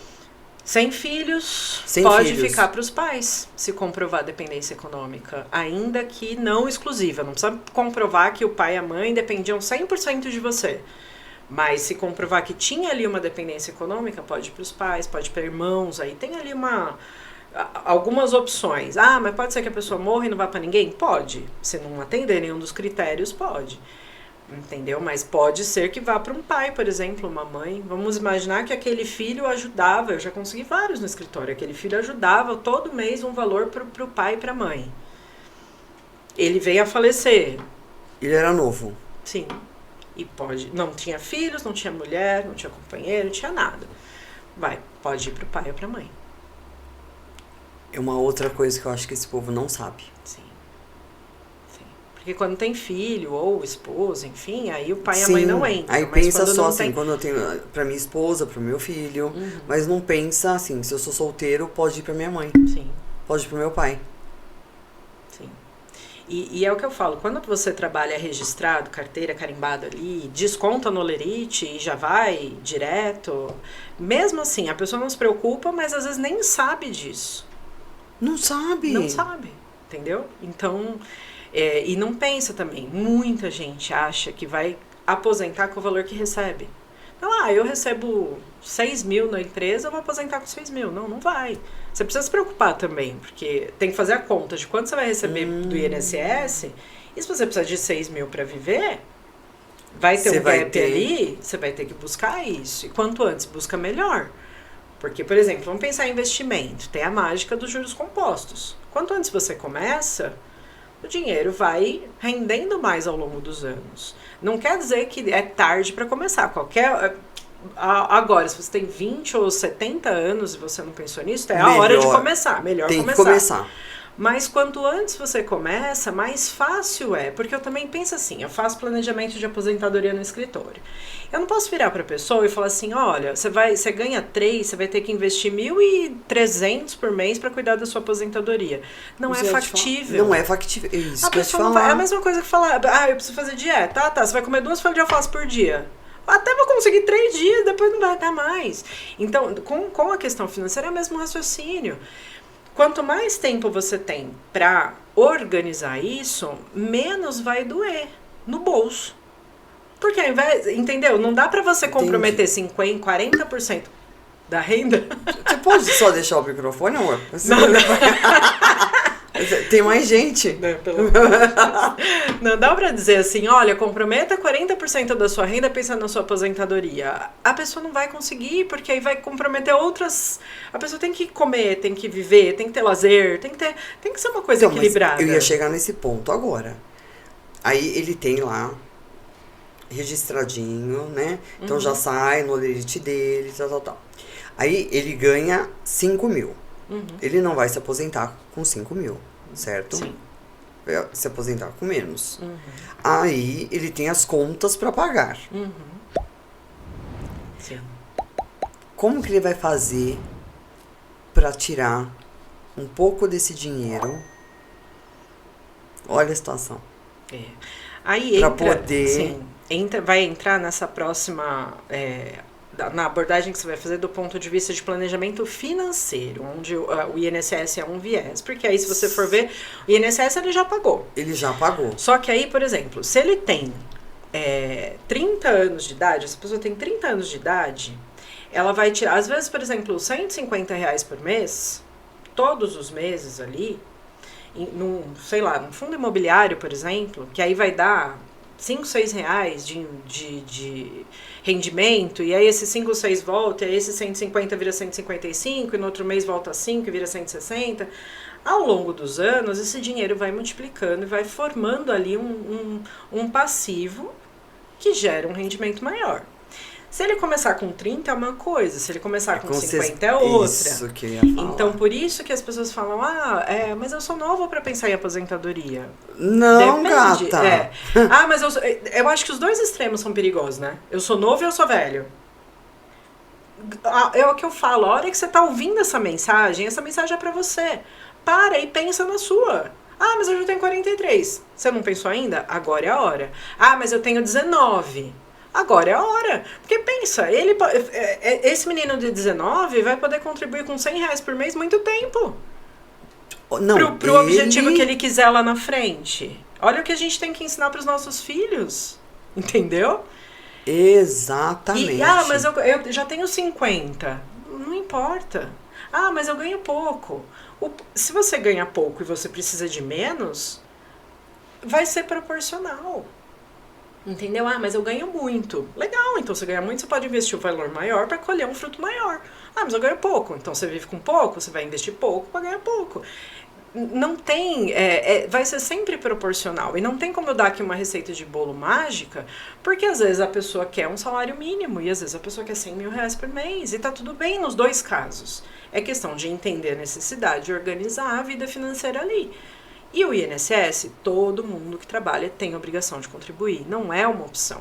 Sem filhos, Sem pode filhos. ficar para os pais, se comprovar a dependência econômica. Ainda que não exclusiva. Não precisa comprovar que o pai e a mãe dependiam 100% de você. Mas se comprovar que tinha ali uma dependência econômica, pode ir para os pais, pode ir para irmãos. Aí tem ali algumas opções. Mas pode ser que a pessoa morra e não vá para ninguém? Pode. Se não atender nenhum dos critérios, pode. Entendeu? Mas pode ser que vá para um pai, por exemplo, uma mãe. Vamos imaginar que aquele filho ajudava, eu já consegui vários no escritório, aquele filho ajudava todo mês um valor para o pai e para a mãe. Ele veio a falecer. Ele era novo. Sim. E não tinha filhos, não tinha mulher, não tinha companheiro, não tinha nada. Pode ir para o pai ou para a mãe. É uma outra coisa que eu acho que esse povo não sabe. Sim. Porque quando tem filho ou esposa, enfim, aí o pai e a mãe não entram. Aí mas pensa só assim, tem... quando eu tenho pra minha esposa, pro meu filho, mas não pensa assim, se eu sou solteiro, pode ir pra minha mãe. Sim. Pode ir pro meu pai. Sim. E é o que eu falo, quando você trabalha registrado, carteira carimbada ali, desconta no Olerite e já vai direto, mesmo assim, a pessoa não se preocupa, mas às vezes nem sabe disso. Não sabe. Não sabe, entendeu? Então, e não pensa também. Muita gente acha que vai aposentar com o valor que recebe. Então, eu recebo 6 mil na empresa, eu vou aposentar com 6 mil. Não vai. Você precisa se preocupar também, porque tem que fazer a conta de quanto você vai receber do INSS. E se você precisa de 6 mil para viver, vai ter um gap ali, você vai ter que buscar isso. E quanto antes busca, melhor. Porque, por exemplo, vamos pensar em investimento. Tem a mágica dos juros compostos. Quanto antes você começa, o dinheiro vai rendendo mais ao longo dos anos. Não quer dizer que é tarde para começar. Agora, se você tem 20 ou 70 anos e você não pensou nisso, é a hora de começar. Melhor tem começar. Que começar. Mas quanto antes você começa, mais fácil é. Porque eu também penso assim, eu faço planejamento de aposentadoria no escritório. Eu não posso virar para a pessoa e falar assim, olha, você ganha 3, você vai ter que investir 1.300 por mês para cuidar da sua aposentadoria. Não é factível. Não é factível. Isso a que eu te pessoa falar. É a mesma coisa que falar, eu preciso fazer dieta. Tá, você vai comer 2 folhas de alface por dia. Até vou conseguir 3 dias, depois não vai dar mais. Então, com a questão financeira é o mesmo raciocínio. Quanto mais tempo você tem para organizar isso, menos vai doer no bolso. Porque ao invés, entendeu? Não dá para você comprometer 50%, 40% da renda. Você pode só deixar o microfone, amor? Não. Tem mais gente. Não dá pra dizer assim, olha, comprometa 40% da sua renda pensando na sua aposentadoria. A pessoa não vai conseguir, porque aí vai comprometer outras... A pessoa tem que comer, tem que viver, tem que ter lazer, tem que ser uma coisa equilibrada. Eu ia chegar nesse ponto agora. Aí ele tem lá, registradinho, né? Então já sai no Olerite dele, tal. Aí ele ganha 5 mil. Ele não vai se aposentar com 5 mil, certo? Sim. Vai se aposentar com menos. Aí ele tem as contas para pagar. Sim. Como que ele vai fazer para tirar um pouco desse dinheiro. Olha a situação. Aí pra entra, poder... sim, vai entrar nessa próxima, na abordagem que você vai fazer do ponto de vista de planejamento financeiro, onde o INSS é um viés, porque aí se você for ver, o INSS ele já pagou. Ele já pagou. Só que aí, por exemplo, se ele tem 30 anos de idade, essa pessoa tem 30 anos de idade, ela vai tirar, às vezes, por exemplo, R$150 por mês, todos os meses ali, num fundo imobiliário, por exemplo, que aí vai dar R$5, R$6 de rendimento, e aí esses 5, 6 volta, e aí esse 150 vira 155, e no outro mês volta 5 e vira 160. Ao longo dos anos, esse dinheiro vai multiplicando e vai formando ali um passivo que gera um rendimento maior. Se ele começar com 30 é uma coisa, se ele começar com 50 é outra. Isso que eu ia falar. Então, por isso que as pessoas falam, mas eu sou nova para pensar em aposentadoria. Não, depende, gata. mas eu acho que os dois extremos são perigosos, né? Eu sou novo e eu sou velho. É o que eu falo, a hora que você tá ouvindo essa mensagem é para você. Para e pensa na sua. Mas eu já tenho 43. Você não pensou ainda? Agora é a hora. Mas eu tenho 19. Agora é a hora. Porque pensa, esse menino de 19 vai poder contribuir com R$100 por mês muito tempo. Não, pro objetivo que ele quiser lá na frente. Olha o que a gente tem que ensinar para os nossos filhos. Entendeu? Exatamente. Mas eu já tenho 50. Não importa. Mas eu ganho pouco. Se você ganha pouco e você precisa de menos, vai ser proporcional. Entendeu? Mas eu ganho muito. Legal, então você ganha muito, você pode investir um valor maior para colher um fruto maior. Mas eu ganho pouco. Então você vive com pouco, você vai investir pouco para ganhar pouco. Não tem... vai ser sempre proporcional. E não tem como eu dar aqui uma receita de bolo mágica, porque às vezes a pessoa quer um salário mínimo e às vezes a pessoa quer R$100 mil por mês. E tá tudo bem nos dois casos. É questão de entender a necessidade e organizar a vida financeira ali. E o INSS, todo mundo que trabalha tem obrigação de contribuir, não é uma opção.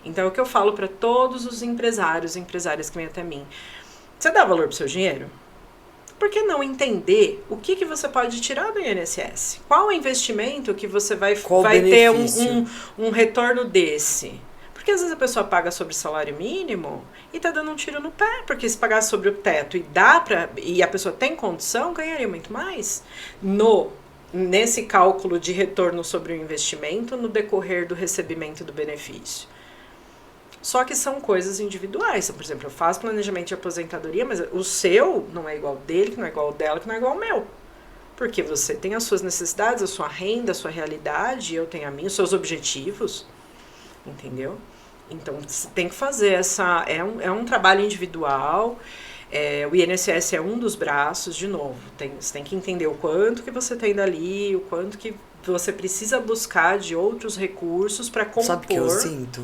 Então é o que eu falo para todos os empresários e empresárias que vêm até mim. Você dá valor pro seu dinheiro? Por que não entender o que você pode tirar do INSS? Qual o investimento que você vai ter um retorno desse? Porque às vezes a pessoa paga sobre o salário mínimo e tá dando um tiro no pé, porque se pagar sobre o teto e a pessoa tem condição, ganharia muito mais nesse cálculo de retorno sobre o investimento no decorrer do recebimento do benefício. Só que são coisas individuais. Por exemplo, eu faço planejamento de aposentadoria, mas o seu não é igual ao dele, que não é igual ao dela, que não é igual ao meu. Porque você tem as suas necessidades, a sua renda, a sua realidade, eu tenho a minha, os seus objetivos. Entendeu? Então, você tem que fazer é um trabalho individual. O INSS é um dos braços, de novo. Você tem que entender o quanto que você tem dali, o quanto que você precisa buscar de outros recursos para compor. Sabe o que eu sinto?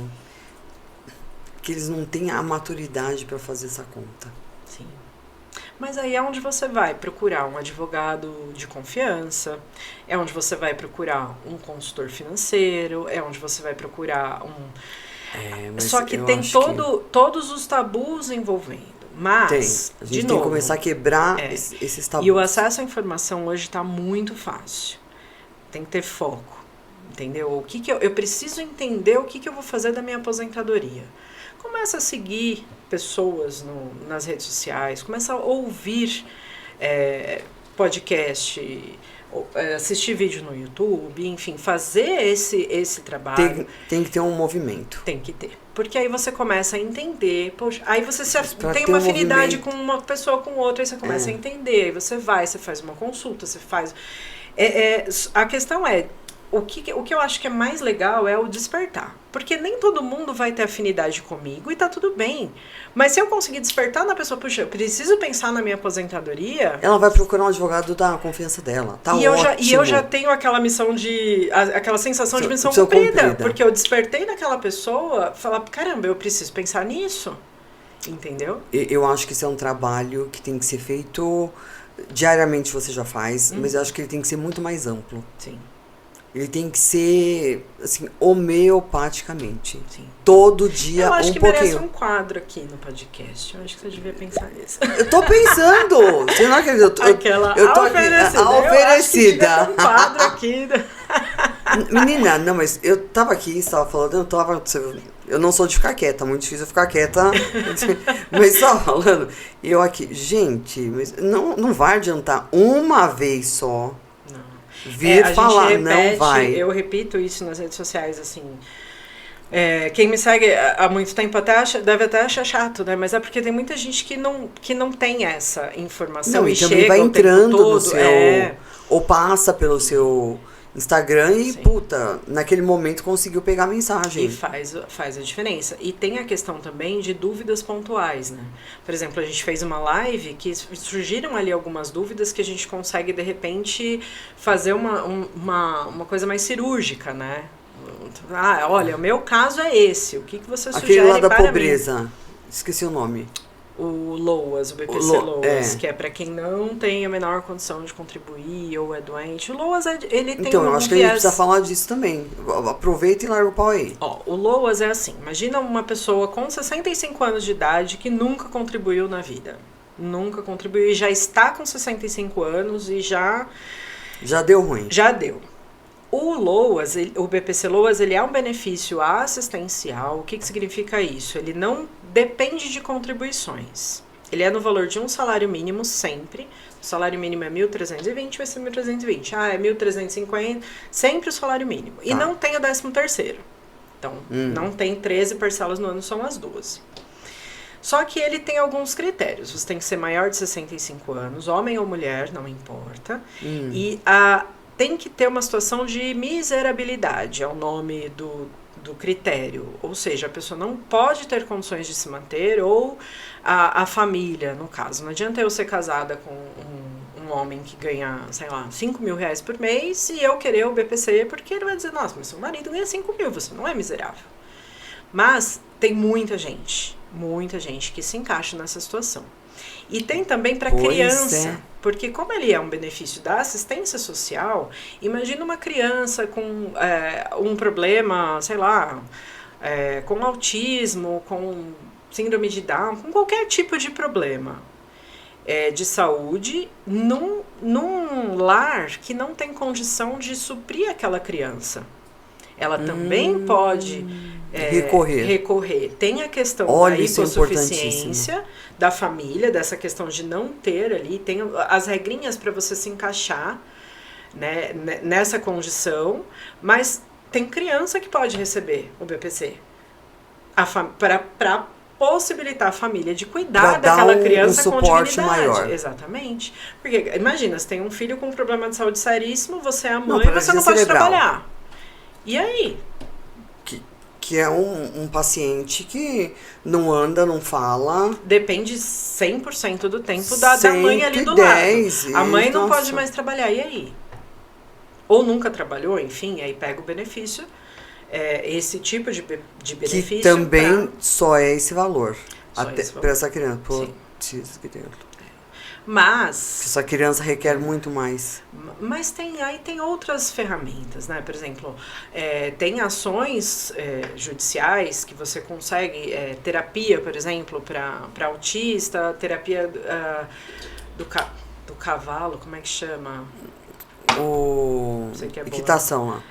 Que eles não têm a maturidade para fazer essa conta. Sim. Mas aí é onde você vai procurar um advogado de confiança, é onde você vai procurar um consultor financeiro, é onde você vai procurar Só que tem todos os tabus envolvendo. Mas, a gente tem que começar a quebrar esses tabus. E o acesso à informação hoje está muito fácil. Tem que ter foco. Entendeu? O que eu preciso entender o que eu vou fazer da minha aposentadoria. Começa a seguir pessoas nas redes sociais, começa a ouvir podcast, assistir vídeo no YouTube, enfim, fazer esse trabalho. Tem que ter um movimento. Tem que ter. Porque aí você começa a entender, poxa, aí você tem uma afinidade com uma pessoa com outra, aí você começa a entender, aí você faz uma consulta, você faz... a questão é, o que eu acho que é mais legal é o despertar. Porque nem todo mundo vai ter afinidade comigo e tá tudo bem. Mas se eu conseguir despertar na pessoa, puxa, eu preciso pensar na minha aposentadoria... Ela vai procurar um advogado da confiança dela. Tá ótimo. E eu já tenho aquela missão aquela sensação de missão cumprida. Porque eu despertei naquela pessoa, falar, caramba, eu preciso pensar nisso. Entendeu? Eu acho que isso é um trabalho que tem que ser feito diariamente, você já faz, mas eu acho que ele tem que ser muito mais amplo. Sim. Ele tem que ser, assim, homeopaticamente. Sim. Todo dia Eu acho um que pouquinho. merece um quadro aqui no podcast. Eu acho que você devia pensar nisso. Eu tô pensando! Você não acredita? Aquela eu tô oferecida. aqui, a oferecida. Eu acho que devia ter um quadro aqui. Menina, não, mas eu tava aqui, estava falando, eu não sou de ficar quieta, muito difícil eu ficar quieta, mas só falando, e eu aqui, gente, mas não vai adiantar uma vez só vir a falar, gente repete, não vai. Eu repito isso nas redes sociais, assim. Quem me segue há muito tempo deve até achar chato, né? Mas é porque tem muita gente que não tem essa informação Não, e e também chega vai o tempo entrando todo. no seu, ou passa pelo seu Instagram e, Sim. puta, naquele momento conseguiu pegar a mensagem. E faz a diferença. E tem a questão também de dúvidas pontuais, né? Por exemplo, a gente fez uma live que surgiram ali algumas dúvidas que a gente consegue, de repente, fazer uma coisa mais cirúrgica, né? Ah, olha, o meu caso é esse. O que você sugere Aquele lá da para pobreza. Mim? Esqueci o nome. O LOAS, o BPC LOAS, que é para quem não tem a menor condição de contribuir ou é doente. O LOAS, ele tem Então, eu acho que a gente precisa falar disso também. Aproveita e larga o pau aí. Ó, o LOAS é assim, imagina uma pessoa com 65 anos de idade que nunca contribuiu na vida. Nunca contribuiu e já está com 65 anos e já deu ruim. Já deu. O LOAS, o BPC LOAS, ele é um benefício assistencial. O que significa isso? Ele não depende de contribuições. Ele é no valor de um salário mínimo sempre. O salário mínimo é 1.320, vai ser 1.320. Ah, é 1.350, sempre o salário mínimo. E não tem o 13º. Então, não tem 13 parcelas no ano, são as 12. Só que ele tem alguns critérios. Você tem que ser maior de 65 anos, homem ou mulher, não importa. E tem que ter uma situação de miserabilidade, é o nome do critério. Ou seja, a pessoa não pode ter condições de se manter, ou a família, no caso. Não adianta eu ser casada com um homem que ganha, sei lá, 5 mil reais por mês e eu querer o BPC, porque ele vai dizer, nossa, mas seu marido ganha 5 mil, você não é miserável. Mas tem muita gente que se encaixa nessa situação. E tem também para criança, porque como ele é um benefício da assistência social, imagina uma criança com um problema, sei lá, com autismo, com síndrome de Down, com qualquer tipo de problema de saúde, num lar que não tem condição de suprir aquela criança. Ela também pode recorrer. Tem a questão da hipossuficiência da família, dessa questão de não ter ali, tem as regrinhas para você se encaixar, né, nessa condição, mas tem criança que pode receber o BPC para possibilitar a família de cuidar daquela criança com dignidade. Maior. Exatamente. Porque, imagina, você tem um filho com um problema de saúde seríssimo, você é a mãe e você não pode trabalhar. E aí? Que é um paciente que não anda, não fala. Depende 100% do tempo da mãe ali do lado. A mãe não pode mais trabalhar, e aí? Ou nunca trabalhou, enfim, aí pega o benefício, esse tipo de benefício. Que também só é esse valor. Para essa criança. Mas essa criança requer muito mais. Mas tem outras ferramentas, né? Por exemplo, tem ações judiciais que você consegue, terapia, por exemplo, para autista, terapia do cavalo, como é que chama? Equitação lá.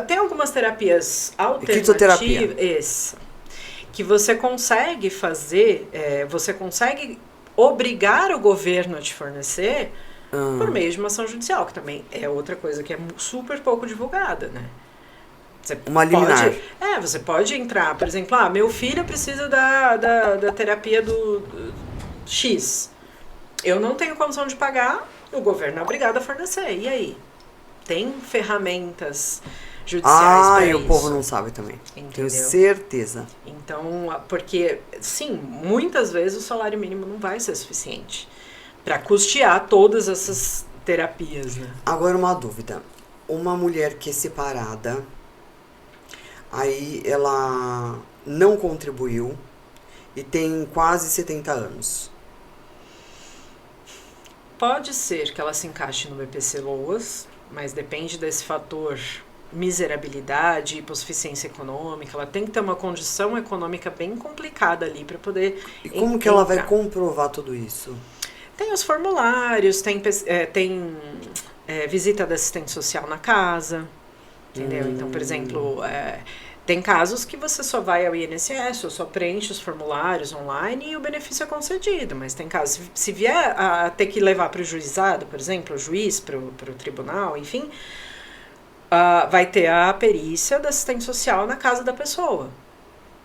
Tem algumas terapias alternativas que você consegue fazer, você consegue obrigar o governo a te fornecer por meio de uma ação judicial, que também é outra coisa que é super pouco divulgada, né? Uma liminar. Você pode entrar, por exemplo, meu filho precisa da terapia do X. Eu não tenho condição de pagar, o governo é obrigado a fornecer. E aí? Tem ferramentas judiciais para isso. O povo não sabe também. Entendeu? Tenho certeza. Então, porque, sim, muitas vezes o salário mínimo não vai ser suficiente para custear todas essas terapias, né? Agora, uma dúvida. Uma mulher que é separada, aí ela não contribuiu e tem quase 70 anos. Pode ser que ela se encaixe no BPC LOAS, mas depende desse fator miserabilidade, hipossuficiência econômica, ela tem que ter uma condição econômica bem complicada ali para poder. E como que ela vai comprovar tudo isso? Tem os formulários, tem visita da assistente social na casa, entendeu? Então, por exemplo, tem casos que você só vai ao INSS ou só preenche os formulários online e o benefício é concedido, mas tem casos, se vier a ter que levar para o juizado, por exemplo, o juiz para o tribunal, enfim, vai ter a perícia da assistente social na casa da pessoa.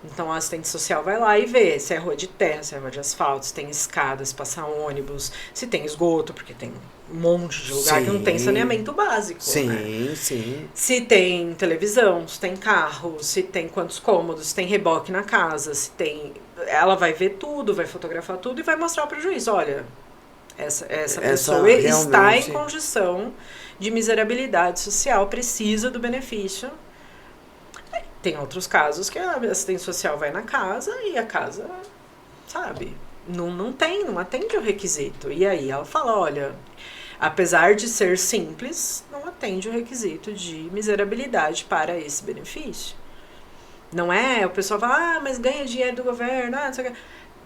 Então, a assistente social vai lá e vê se é rua de terra, se é rua de asfalto, se tem escadas, se passa ônibus, se tem esgoto, porque tem um monte de lugar que não tem saneamento básico. Sim, né? Sim. Se tem televisão, se tem carro, se tem quantos cômodos, se tem reboque na casa, se tem... Ela vai ver tudo, vai fotografar tudo e vai mostrar para o juiz, olha, essa pessoa realmente está em condição de miserabilidade social, precisa do benefício. Tem outros casos que a assistente social vai na casa e a casa, sabe, não atende o requisito. E aí ela fala, olha, apesar de ser simples, não atende o requisito de miserabilidade para esse benefício. Não é, o pessoal fala, mas ganha dinheiro do governo, não sei o que.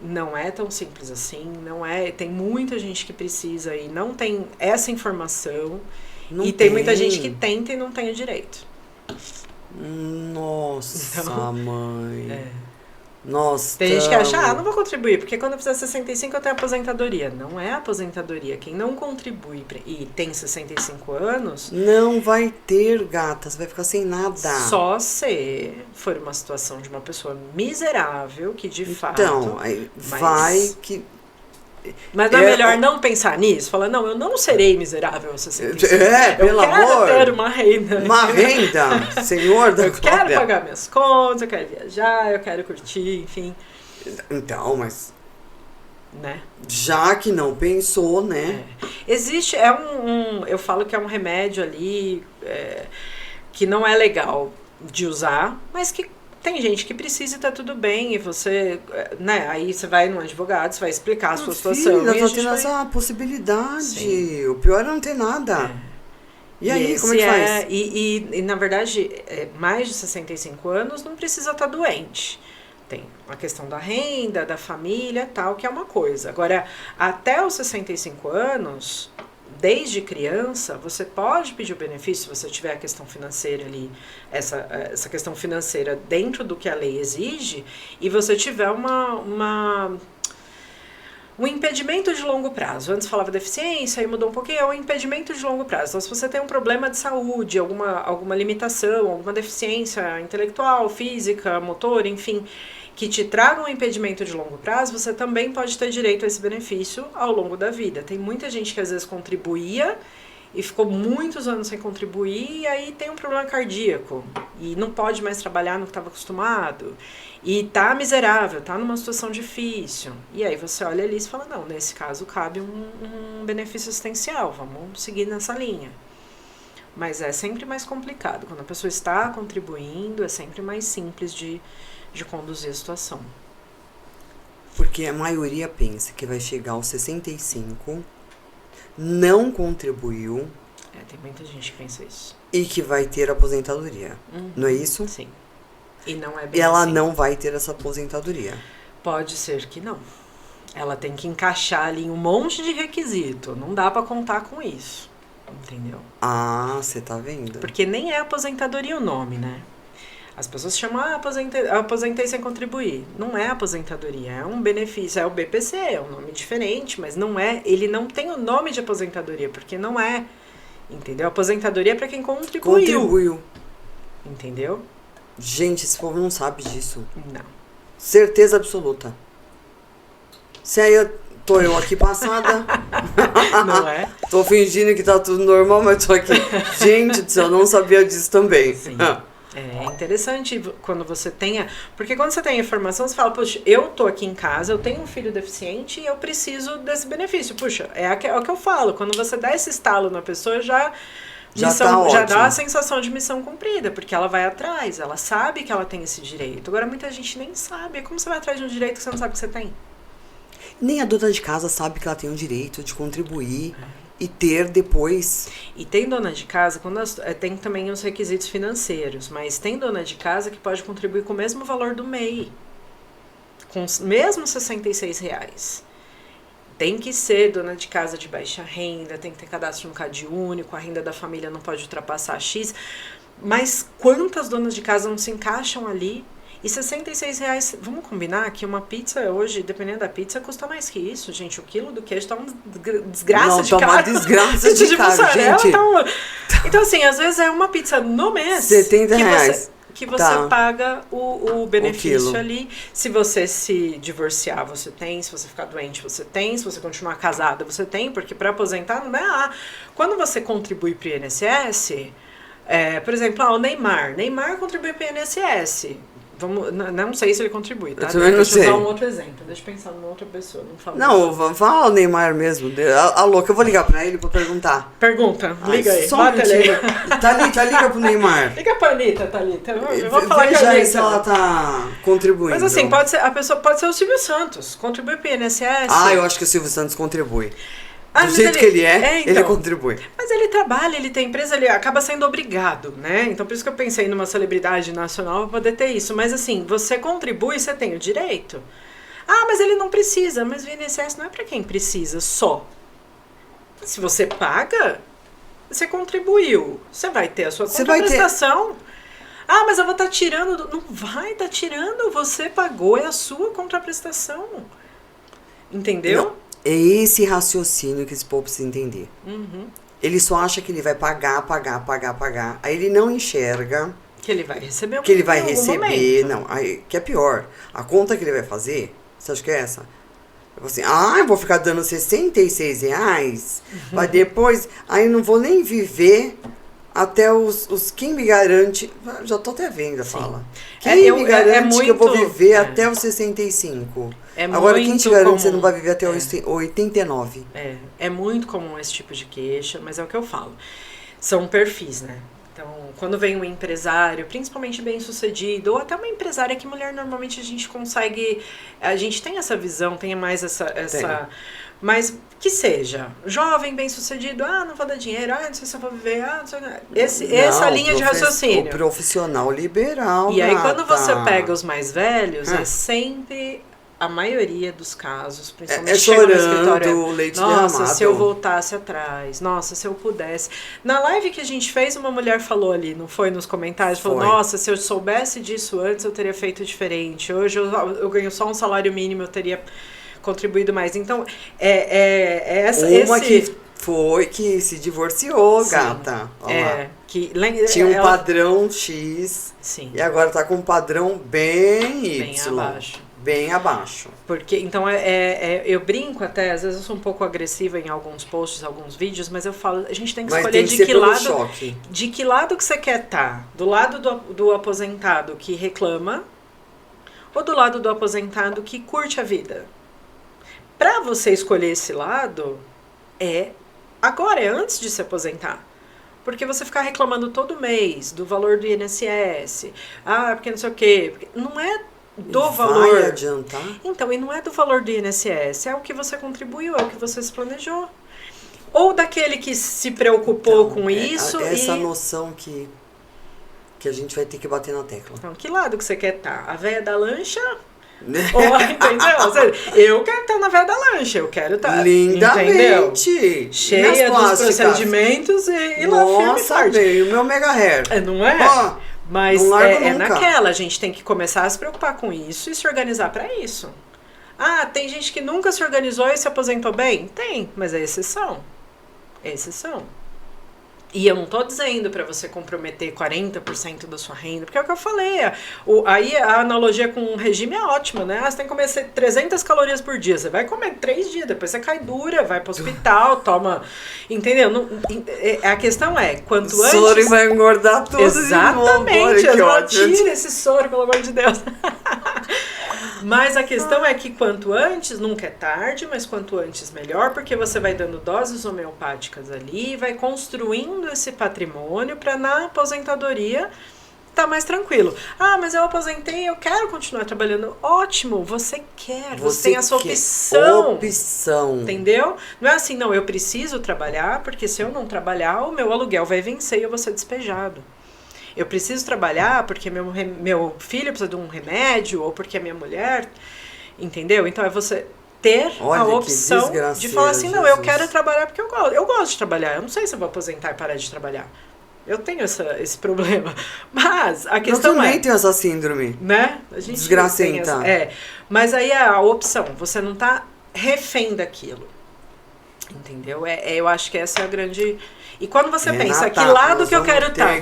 Não é tão simples assim, não é, tem muita gente que precisa e não tem essa informação. Não tem muita gente que tenta e não tem o direito. Nossa, então, mãe. Nossa. Tem gente que acha, não vou contribuir, porque quando eu fizer 65 eu tenho aposentadoria. Não é aposentadoria. Quem não contribui e tem 65 anos... Não vai ter, gata. Você vai ficar sem nada. Só se for uma situação de uma pessoa miserável, que de fato... Então, aí vai que... Mas não é melhor não pensar nisso? Falar, não, eu não serei miserável aos 65. Pelo amor. Eu quero ter uma renda. Uma renda, senhor da Eu quero pagar minhas contas, eu quero viajar, eu quero curtir, enfim. Então, mas... Né? Já que não pensou, né? Existe, eu falo que é um remédio ali que não é legal de usar, mas que tem gente que precisa e tá tudo bem, e você, né, aí você vai num advogado, você vai explicar a sua situação. Filha, tô tendo essa possibilidade. Sim. O pior é não ter nada. E aí, como é que faz? E na verdade, mais de 65 anos não precisa estar doente. Tem a questão da renda, da família, tal, que é uma coisa. Agora, até os 65 anos... Desde criança, você pode pedir o benefício, se você tiver a questão financeira ali, essa questão financeira dentro do que a lei exige, e você tiver um impedimento de longo prazo. Antes falava deficiência, aí mudou um pouquinho, é um impedimento de longo prazo. Então, se você tem um problema de saúde, alguma limitação, alguma deficiência intelectual, física, motor, enfim, que te traga um impedimento de longo prazo, você também pode ter direito a esse benefício ao longo da vida. Tem muita gente que às vezes contribuía e ficou muitos anos sem contribuir e aí tem um problema cardíaco e não pode mais trabalhar no que estava acostumado e tá miserável, tá numa situação difícil. E aí você olha ali e fala, não, nesse caso cabe um benefício assistencial, vamos seguir nessa linha. Mas é sempre mais complicado. Quando a pessoa está contribuindo, é sempre mais simples de conduzir a situação. Porque a maioria pensa que vai chegar aos 65, não contribuiu. Tem muita gente que pensa isso. E que vai ter aposentadoria. Não é isso? Sim. E não é bem ela assim. Não vai ter essa aposentadoria. Pode ser que não. Ela tem que encaixar ali um monte de requisito. Não dá pra contar com isso. Entendeu? Ah, você tá vendo? Porque nem é aposentadoria o nome, né? As pessoas chamam, aposentei sem contribuir. Não é aposentadoria, é um benefício, é o BPC, é um nome diferente, mas não é, ele não tem o nome de aposentadoria, porque não é, entendeu? Aposentadoria é pra quem contribuiu. Entendeu? Gente, esse povo não sabe disso. Não. Certeza absoluta. Se aí tô eu aqui passada. Não é? Tô fingindo que tá tudo normal, mas tô aqui. Gente do céu, eu não sabia disso também. Sim. É interessante quando você tenha... Porque quando você tem informação, você fala, puxa, eu tô aqui em casa, eu tenho um filho deficiente e eu preciso desse benefício. Puxa, é o que eu falo. Quando você dá esse estalo na pessoa, já dá a sensação de missão cumprida, porque ela vai atrás, ela sabe que ela tem esse direito. Agora, muita gente nem sabe. Como você vai atrás de um direito que você não sabe que você tem? Nem a dona de casa sabe que ela tem o direito de contribuir. e ter depois. E tem dona de casa, tem também os requisitos financeiros, mas tem dona de casa que pode contribuir com o mesmo valor do MEI, com os mesmos R$66. Tem que ser dona de casa de baixa renda, tem que ter cadastro no CAD único, a renda da família não pode ultrapassar X. Mas quantas donas de casa não se encaixam ali? E R$66, vamos combinar que uma pizza hoje, dependendo da pizza, custa mais que isso, gente. O quilo do queijo tá uma desgraça de caro. Uma desgraça de caro, gente. Tá Então, assim, às vezes é uma pizza no mês. R$70. Que você paga o benefício ali. Se você se divorciar, você tem. Se você ficar doente, você tem. Se você continuar casada, você tem. Porque para aposentar não é Quando você contribui para o INSS, por exemplo, o Neymar. Neymar contribui para o INSS. Não sei se ele contribui, tá? Deixa eu usar um outro exemplo. Deixa eu pensar numa outra pessoa. Não, fala o Neymar mesmo. Alô, que eu vou ligar pra ele pra perguntar. Pergunta, liga aí. Só bota ele. Thalita, liga pro Neymar. Liga pra Anitta, Thalita. Eu vou falar Veja aí se ela tá contribuindo. Mas assim, a pessoa pode ser o Silvio Santos. Contribui pro INSS. Eu acho que o Silvio Santos contribui. Do mas jeito que ele é, então, ele contribui. Mas ele trabalha, ele tem empresa, ele acaba sendo obrigado, né? Então por isso que eu pensei numa celebridade nacional pra poder ter isso. Mas assim, você contribui, você tem o direito. Mas ele não precisa. Mas o INSS não é pra quem precisa só. Se você paga, você contribuiu. Você vai ter a sua contraprestação. Mas eu vou estar tirando. Não vai estar tirando. Você pagou, é a sua contraprestação. Entendeu? Não. É esse raciocínio que esse povo precisa entender. Uhum. Ele só acha que ele vai pagar. Aí ele não enxerga que ele vai receber que ele vai receber. Não, aí, que é pior. A conta que ele vai fazer, você acha que é essa? Eu assim, eu vou ficar dando R$66, mas depois, aí não vou nem viver até os quem me garante, já tô até vendo a fala. Quem me garante que eu vou viver até os 65? Agora, quem te garante que você não vai viver até os 89? É muito comum esse tipo de queixa, mas é o que eu falo. São perfis, né? Então, quando vem um empresário, principalmente bem-sucedido, ou até uma empresária que mulher, normalmente a gente consegue... A gente tem essa visão, tem mais essa mas que seja jovem, bem-sucedido, não vou dar dinheiro, não sei se eu vou viver, não sei... Essa linha de raciocínio. O profissional liberal, E aí, quando você pega os mais velhos, é sempre... A maioria dos casos, principalmente chega no escritório, leite nossa, derramado. Se eu voltasse atrás, nossa, se eu pudesse. Na live que a gente fez, uma mulher falou ali, não foi nos comentários, falou, nossa, se eu soubesse disso antes, eu teria feito diferente. Hoje eu ganho só um salário mínimo, eu teria contribuído mais. Então, que se divorciou, gata. Tinha um padrão X. Sim. E agora tá com um padrão bem Y. Bem abaixo. Porque, então, eu brinco até, às vezes eu sou um pouco agressiva em alguns posts, alguns vídeos, mas eu falo, a gente tem que escolher de que lado que você quer estar. Do lado do aposentado que reclama ou do lado do aposentado que curte a vida. Pra você escolher esse lado, agora, é antes de se aposentar. Porque você ficar reclamando todo mês do valor do INSS, porque não sei o quê, não é do valor. Vai adiantar? Então, e não é do valor do INSS, é o que você contribuiu, é o que você se planejou. Ou daquele que se preocupou com isso. Essa noção que a gente vai ter que bater na tecla. Então, que lado que você quer estar? A véia da lancha? Entendeu? Eu quero estar na véia da lancha, eu quero estar lindamente, entendeu? Cheia dos procedimentos e lá firme e forte. O meu mega hair. Não é? Mas naquela, a gente tem que começar a se preocupar com isso e se organizar para isso. Tem gente que nunca se organizou e se aposentou bem? Tem, mas é exceção. E eu não tô dizendo para você comprometer 40% da sua renda, porque é o que eu falei. Aí a analogia com o regime é ótima, né? Você tem que comer 300 calorias por dia. Você vai comer 3 dias, depois você cai dura, vai pro hospital, toma... Entendeu? A questão é, quanto antes... O soro vai engordar tudo. Exatamente. Tira esse soro, pelo amor de Deus. Mas a questão é que quanto antes, nunca é tarde, mas quanto antes melhor, porque você vai dando doses homeopáticas ali, vai construindo esse patrimônio para na aposentadoria tá mais tranquilo. Ah, mas eu aposentei, eu quero continuar trabalhando. Ótimo, você quer, você tem essa opção. Entendeu? Não é assim, não, eu preciso trabalhar, porque se eu não trabalhar, o meu aluguel vai vencer e eu vou ser despejado. Eu preciso trabalhar porque meu filho precisa de um remédio, ou porque a minha mulher... Entendeu? Então é você ter a opção de falar assim, não, eu quero trabalhar porque eu gosto. Eu gosto de trabalhar, eu não sei se eu vou aposentar e parar de trabalhar. Eu tenho esse problema. Mas a questão eu também tenho essa síndrome. Né? A gente desgracenta. Mas aí é a opção, você não tá refém daquilo. Entendeu? Eu acho que essa é a grande... E quando você pensa, que lado que eu quero estar?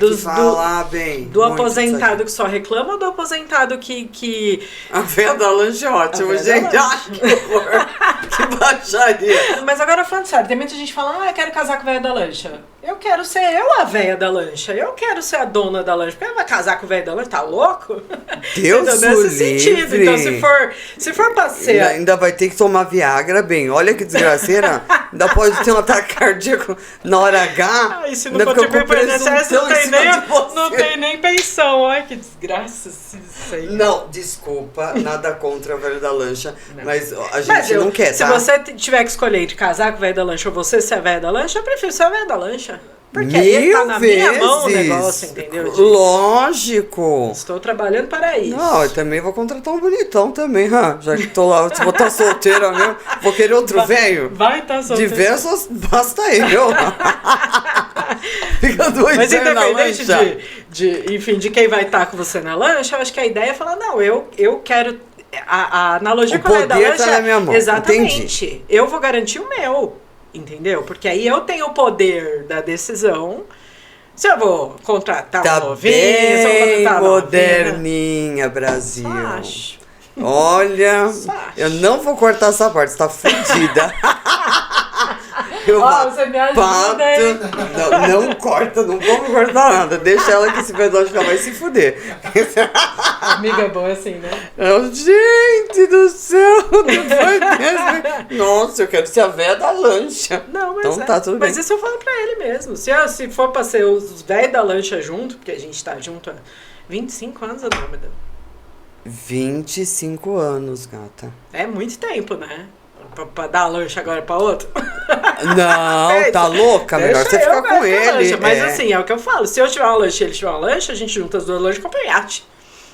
Do aposentado que só reclama ou do aposentado que... A véia da lanche é ótimo, gente. Ai, que horror. Que baixaria. Mas agora falando sério, tem muita gente que fala, eu quero casar com a véia da lancha. Eu quero ser a véia da lancha. Eu quero ser a dona da lancha. Porque ela vai casar com o véia da lancha? Tá louco? Deus então, nesse sentido. Então, se for pra ser... Ainda vai ter que tomar Viagra, bem. Olha que desgraceira. Ainda pode ter um ataque cardíaco na hora H. Ai, se não pode ver presença, não tem nem pensão. Ai, que desgraça. Não, desculpa. Nada contra a velha da lancha. Não. Mas a gente não quer, tá? Se você tiver que escolher de casar com a velha da lancha ou você ser a velha da lancha, eu prefiro ser a velha da lancha. Porque aí tá na minha mão o negócio, entendeu? Lógico. Estou trabalhando para isso. Não, eu também vou contratar um bonitão também, já que tô lá, se vou estar solteira mesmo, vou querer outro velho. Vai estar solteiro. Diversos, basta eu. Fica dois. Mas independente de quem vai estar com você na lancha, eu acho que a ideia é falar, não, eu quero... A analogia com a velha da lancha... Tá na minha mão. Exatamente. Entendi. Eu vou garantir o meu. Entendeu? Porque aí eu tenho o poder da decisão. Se eu vou contratar tá um novinho, se eu vou contratar moderninha, Brasil. Só acho. Olha, eu não vou cortar essa parte, você tá fudida. Você me ajuda aí. Não corta, não vamos cortar nada. Deixa ela que esse pedaço já vai se fuder. Amiga boa assim, né? Gente do céu, depois dessa... Nossa, eu quero ser a véia da lancha. Não, mas então tá tudo bem. Mas isso eu falo pra ele mesmo. Se for pra ser os velhos da lancha junto, porque a gente tá junto há 25 anos, Andrômeda. 25 anos, gata. É muito tempo, né? Pra dar a lancha agora pra outro? Não, tá louca? Melhor você ficar com ele. Mas assim, é o que eu falo. Se eu tiver uma lancha e ele tiver uma lancha, a gente junta as duas lanchas e compra um iate.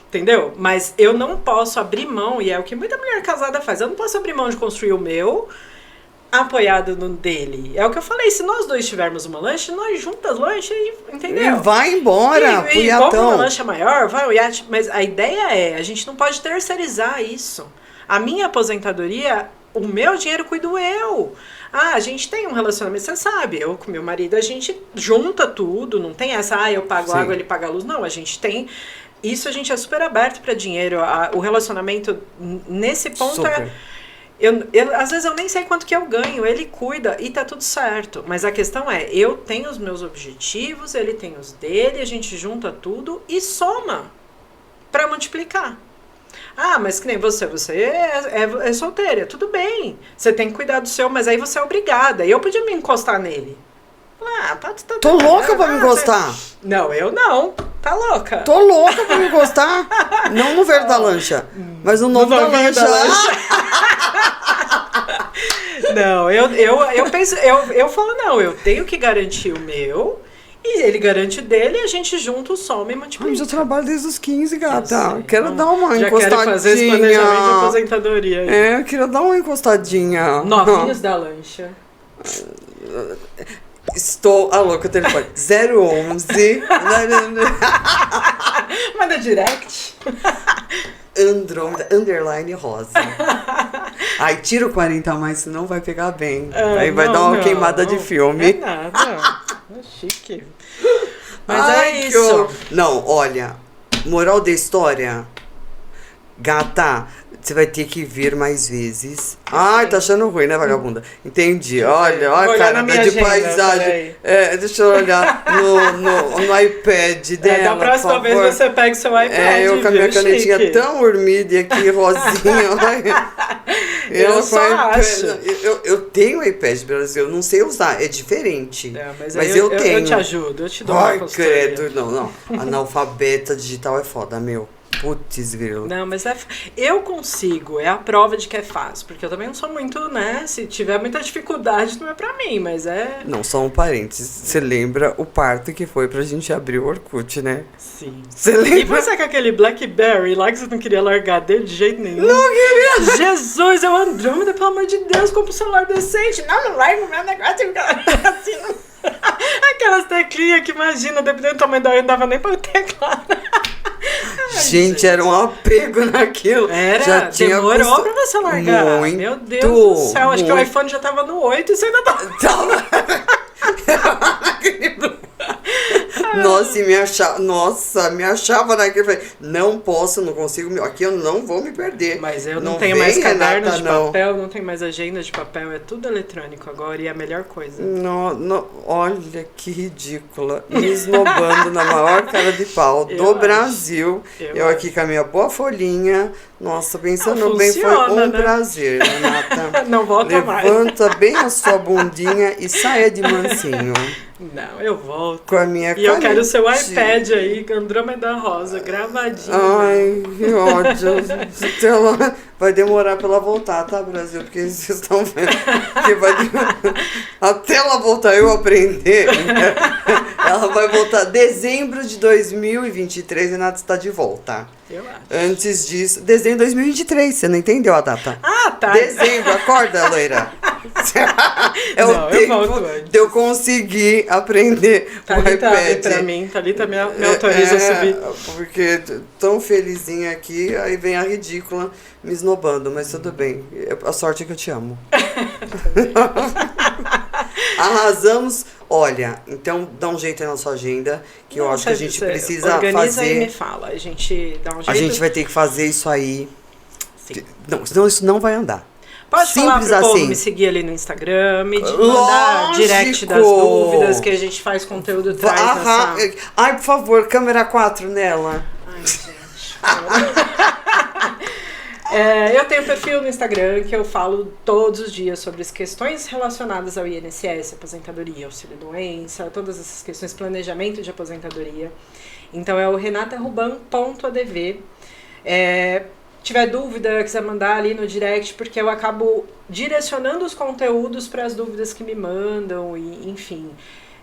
Entendeu? Mas eu não posso abrir mão, e é o que muita mulher casada faz. Eu não posso abrir mão de construir o meu apoiado no dele. É o que eu falei. Se nós dois tivermos uma lancha, nós juntas as lanchas e... Entendeu? E vai embora, e compra uma lancha maior, vai o iate. Mas a ideia é, a gente não pode terceirizar isso. A minha aposentadoria... O meu dinheiro cuido eu. A gente tem um relacionamento, você sabe, eu com meu marido, a gente junta tudo, não tem essa, eu pago água, ele paga a luz. Não, a gente tem... Isso a gente é super aberto para dinheiro. O relacionamento, nesse ponto, às vezes eu nem sei quanto que eu ganho, ele cuida e tá tudo certo. Mas a questão é, eu tenho os meus objetivos, ele tem os dele, a gente junta tudo e soma para multiplicar. Mas que nem você é solteira, tudo bem, você tem que cuidar do seu, mas aí você é obrigada, eu podia me encostar nele. Tô louca pra me encostar. Não, eu não, tá louca. Tô louca pra me encostar, não no verde da lancha, mas no novo da lancha. Não, eu penso, eu falo, não, eu tenho que garantir o meu... E ele garante dele e a gente junta o soma e multiplica. Mas eu trabalho desde os 15, gata. Quero dar uma já encostadinha. Já quero fazer esse planejamento de aposentadoria aí. Eu queria dar uma encostadinha. Novinhos da lancha. Estou... Alô, com o telefone. 011. Manda direct. Andrômeda, underline rosa. Ai, tira o 40 a mais, senão vai pegar bem. Aí vai dar uma queimada de filme. Não é nada. Chique. Mas é isso. Não, olha, moral da história, gata, você vai ter que vir mais vezes. Ai, tá achando ruim, né, vagabunda? Entendi. Olha, cara, de agenda, paisagem. Deixa eu olhar no iPad dela. Da próxima vez você pega o seu iPad. Eu com a minha canetinha tão urmida aqui, rosinha. Eu só acho. Eu tenho iPad Brasil, eu não sei usar, é diferente. Mas eu tenho. Eu te ajudo, eu te dou uma consultoria. Credo, não. Analfabeta digital é foda, meu. Putz, grilo. Não, mas eu consigo, é a prova de que é fácil, porque eu também não sou muito, né, se tiver muita dificuldade não é pra mim, mas é... Não, só um parênteses, você lembra o parto que foi pra gente abrir o Orkut, né? Sim. Você lembra? E você com aquele Blackberry lá que você não queria largar dele de jeito nenhum? Não queria! Jesus, é o Andrômeda, pelo amor de Deus, compra um celular decente. Não larga o meu negócio, assim, não... Aquelas teclinhas que imagina, dependendo do tamanho da não dava nem pra teclar. Gente, era um apego naquilo. Já tinha demorou pra você largar. Muito, meu Deus do céu, acho que o iPhone já tava no 8 e você ainda tava... Nossa, me achava naquele. Falei, não posso, não consigo, aqui eu não vou me perder. Mas eu não tenho mais caderno de papel, não tenho mais agenda de papel, é tudo eletrônico agora e é a melhor coisa. Olha que ridícula, me esnobando na maior cara de pau do Brasil. Eu aqui com a minha boa folhinha, nossa, pensando bem, foi um prazer, Renata. Não volta mais. Levanta bem a sua bundinha e saia de mansinho. Não, eu volto. Com a minha E eu quero o seu iPad aí, Andrômeda Rosa, gravadinho. Ai, que ódio. Vai demorar pra ela voltar, tá, Brasil? Porque vocês estão vendo que até ela voltar eu aprender, ela vai voltar dezembro de 2023 e Renata está de volta. Eu acho. Antes disso, dezembro de 2023, você não entendeu a data? Ah, tá. Dezembro, acorda, loira. É não, o tempo de eu conseguir aprender o iPad. Pra mim, Thalita me autoriza a subir. Porque tão felizinha aqui, aí vem a ridícula me esnobando, mas tudo bem. A sorte é que eu te amo. Arrasamos. Olha, então dá um jeito aí na sua agenda, que eu acho que a gente precisa organiza fazer. E me fala, a gente dá um jeito. A gente vai ter que fazer isso aí. Sim. Não, senão isso não vai andar. Pode Simples falar pro povo assim. Me seguir ali no Instagram, mandar direct das dúvidas, que a gente faz conteúdo traz nessa... Ai, por favor, câmera 4 nela. Ai, gente. Eu tenho um perfil no Instagram que eu falo todos os dias sobre as questões relacionadas ao INSS, aposentadoria, auxílio-doença, todas essas questões, planejamento de aposentadoria. Então é o renataruban.adv. Tiver dúvida, quiser mandar ali no direct, porque eu acabo direcionando os conteúdos para as dúvidas que me mandam, e enfim.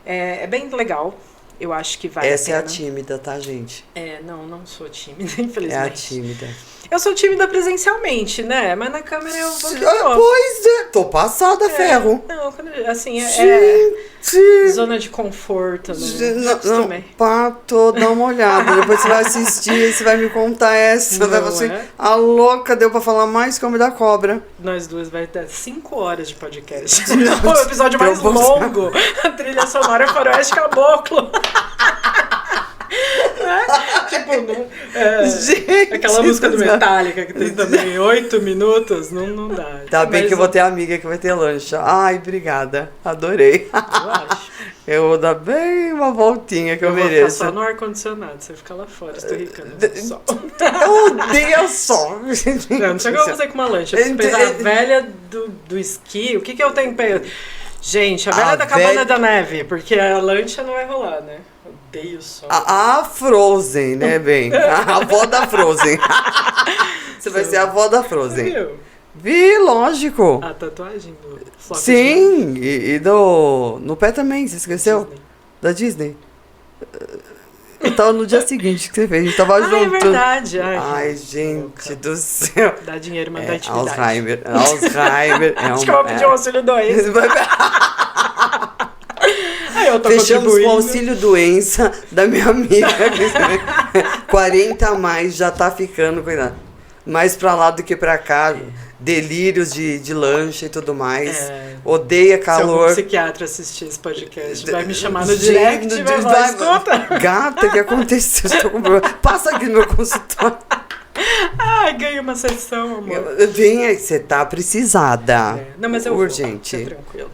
É bem legal. Eu acho que vale a pena. Essa é a tímida, tá, gente? Não sou tímida, infelizmente. É a tímida. Eu sou tímida presencialmente, né? Mas na câmera eu vou... Pois é, tô passada, ferro. Não, assim, Gente. zona de conforto, né? Pato, dá uma olhada. Depois você vai assistir e você vai me contar essa. Vai assim, a louca deu pra falar mais que o homem da cobra. Nós duas vai ter 5 horas de podcast. O episódio mais longo. A trilha sonora Faroeste Caboclo. Tipo, né? Gente, aquela música do Metallica que tem também 8 minutos, não dá. Tá bem que eu vou ter amiga que vai ter lancha. Ai, obrigada. Adorei. Eu acho. Eu vou dar bem uma voltinha que eu mereço. Eu vou ficar só no ar-condicionado, você fica lá fora, esturricando sol. Eu odeio sol. Não sei o que eu vou fazer com uma lancha. Eu preciso pensar, a velha do esqui, o que eu tenho pra... Gente, a velha da cabana da neve, porque a lancha não vai rolar, né? Odeio sol. A Frozen, né, bem? A avó da Frozen. Você vai ser a avó da Frozen. Viu? Vi, lógico. A tatuagem do Flock. Sim, e no pé também, você esqueceu? Disney. Da Disney. Eu tava no dia seguinte que você fez, a gente tava junto. É verdade. Ai, gente do céu. Dá dinheiro, mas dá intimidade. Alzheimer. Acho que eu vou pedir um auxílio-doença. Fechamos com o auxílio-doença da minha amiga. 40 a mais, já tá ficando, cuidado. Mais pra lá do que pra cá. Delírios de lancha e tudo mais. Odeia calor. Se algum psiquiatra assistir esse podcast, vai me chamar no direct e vai falar, escuta. Gata, o que aconteceu? Estou com problema. Passa aqui no meu consultório. Ai, ganhei uma sessão, amor. Vem aí, você tá precisada. Não, mas eu urgente. vou, tranquilo.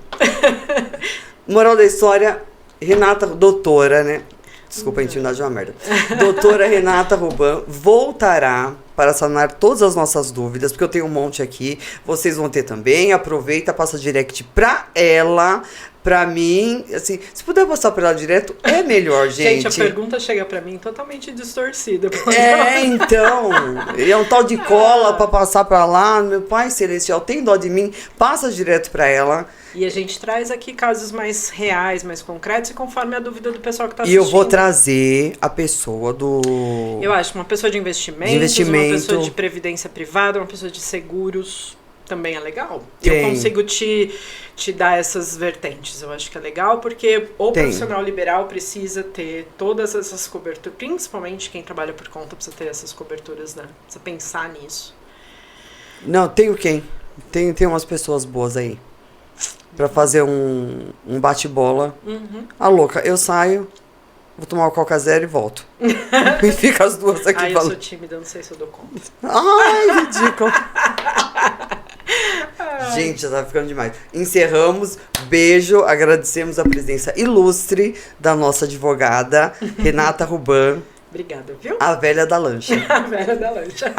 Moral da história, Renata, doutora, né? Desculpa, a intimidade é uma merda. Doutora Renata Ruban voltará para sanar todas as nossas dúvidas, porque eu tenho um monte aqui, vocês vão ter também. Aproveita, passa direct pra ela, pra mim, assim, se puder passar pra ela direto, é melhor, gente. Gente, a pergunta chega pra mim totalmente distorcida. Então, é um tal de cola pra passar pra lá. Meu Pai Celestial, tem dó de mim, passa direto pra ela. E a gente traz aqui casos mais reais, mais concretos, e conforme a dúvida do pessoal que tá E assistindo. eu vou trazer a pessoa do... Eu acho, uma pessoa de investimentos, uma pessoa de previdência privada, uma pessoa de seguros, também é legal. Eu consigo te dar essas vertentes. Eu acho que é legal, porque o profissional liberal precisa ter todas essas coberturas, principalmente quem trabalha por conta precisa ter essas coberturas, né? Precisa pensar nisso. Não, tenho quem? Tem umas pessoas boas aí. Pra fazer um bate-bola. A louca, eu saio, vou tomar o Coca Zero e volto. E fica as duas aqui falando. falando. Eu sou tímida, não sei se eu dou conta. Ai, ridículo. Gente, já tá ficando demais. Encerramos. Beijo. Agradecemos a presença ilustre da nossa advogada, Renata Ruban. Obrigada, viu? A velha da lancha. A velha da lancha.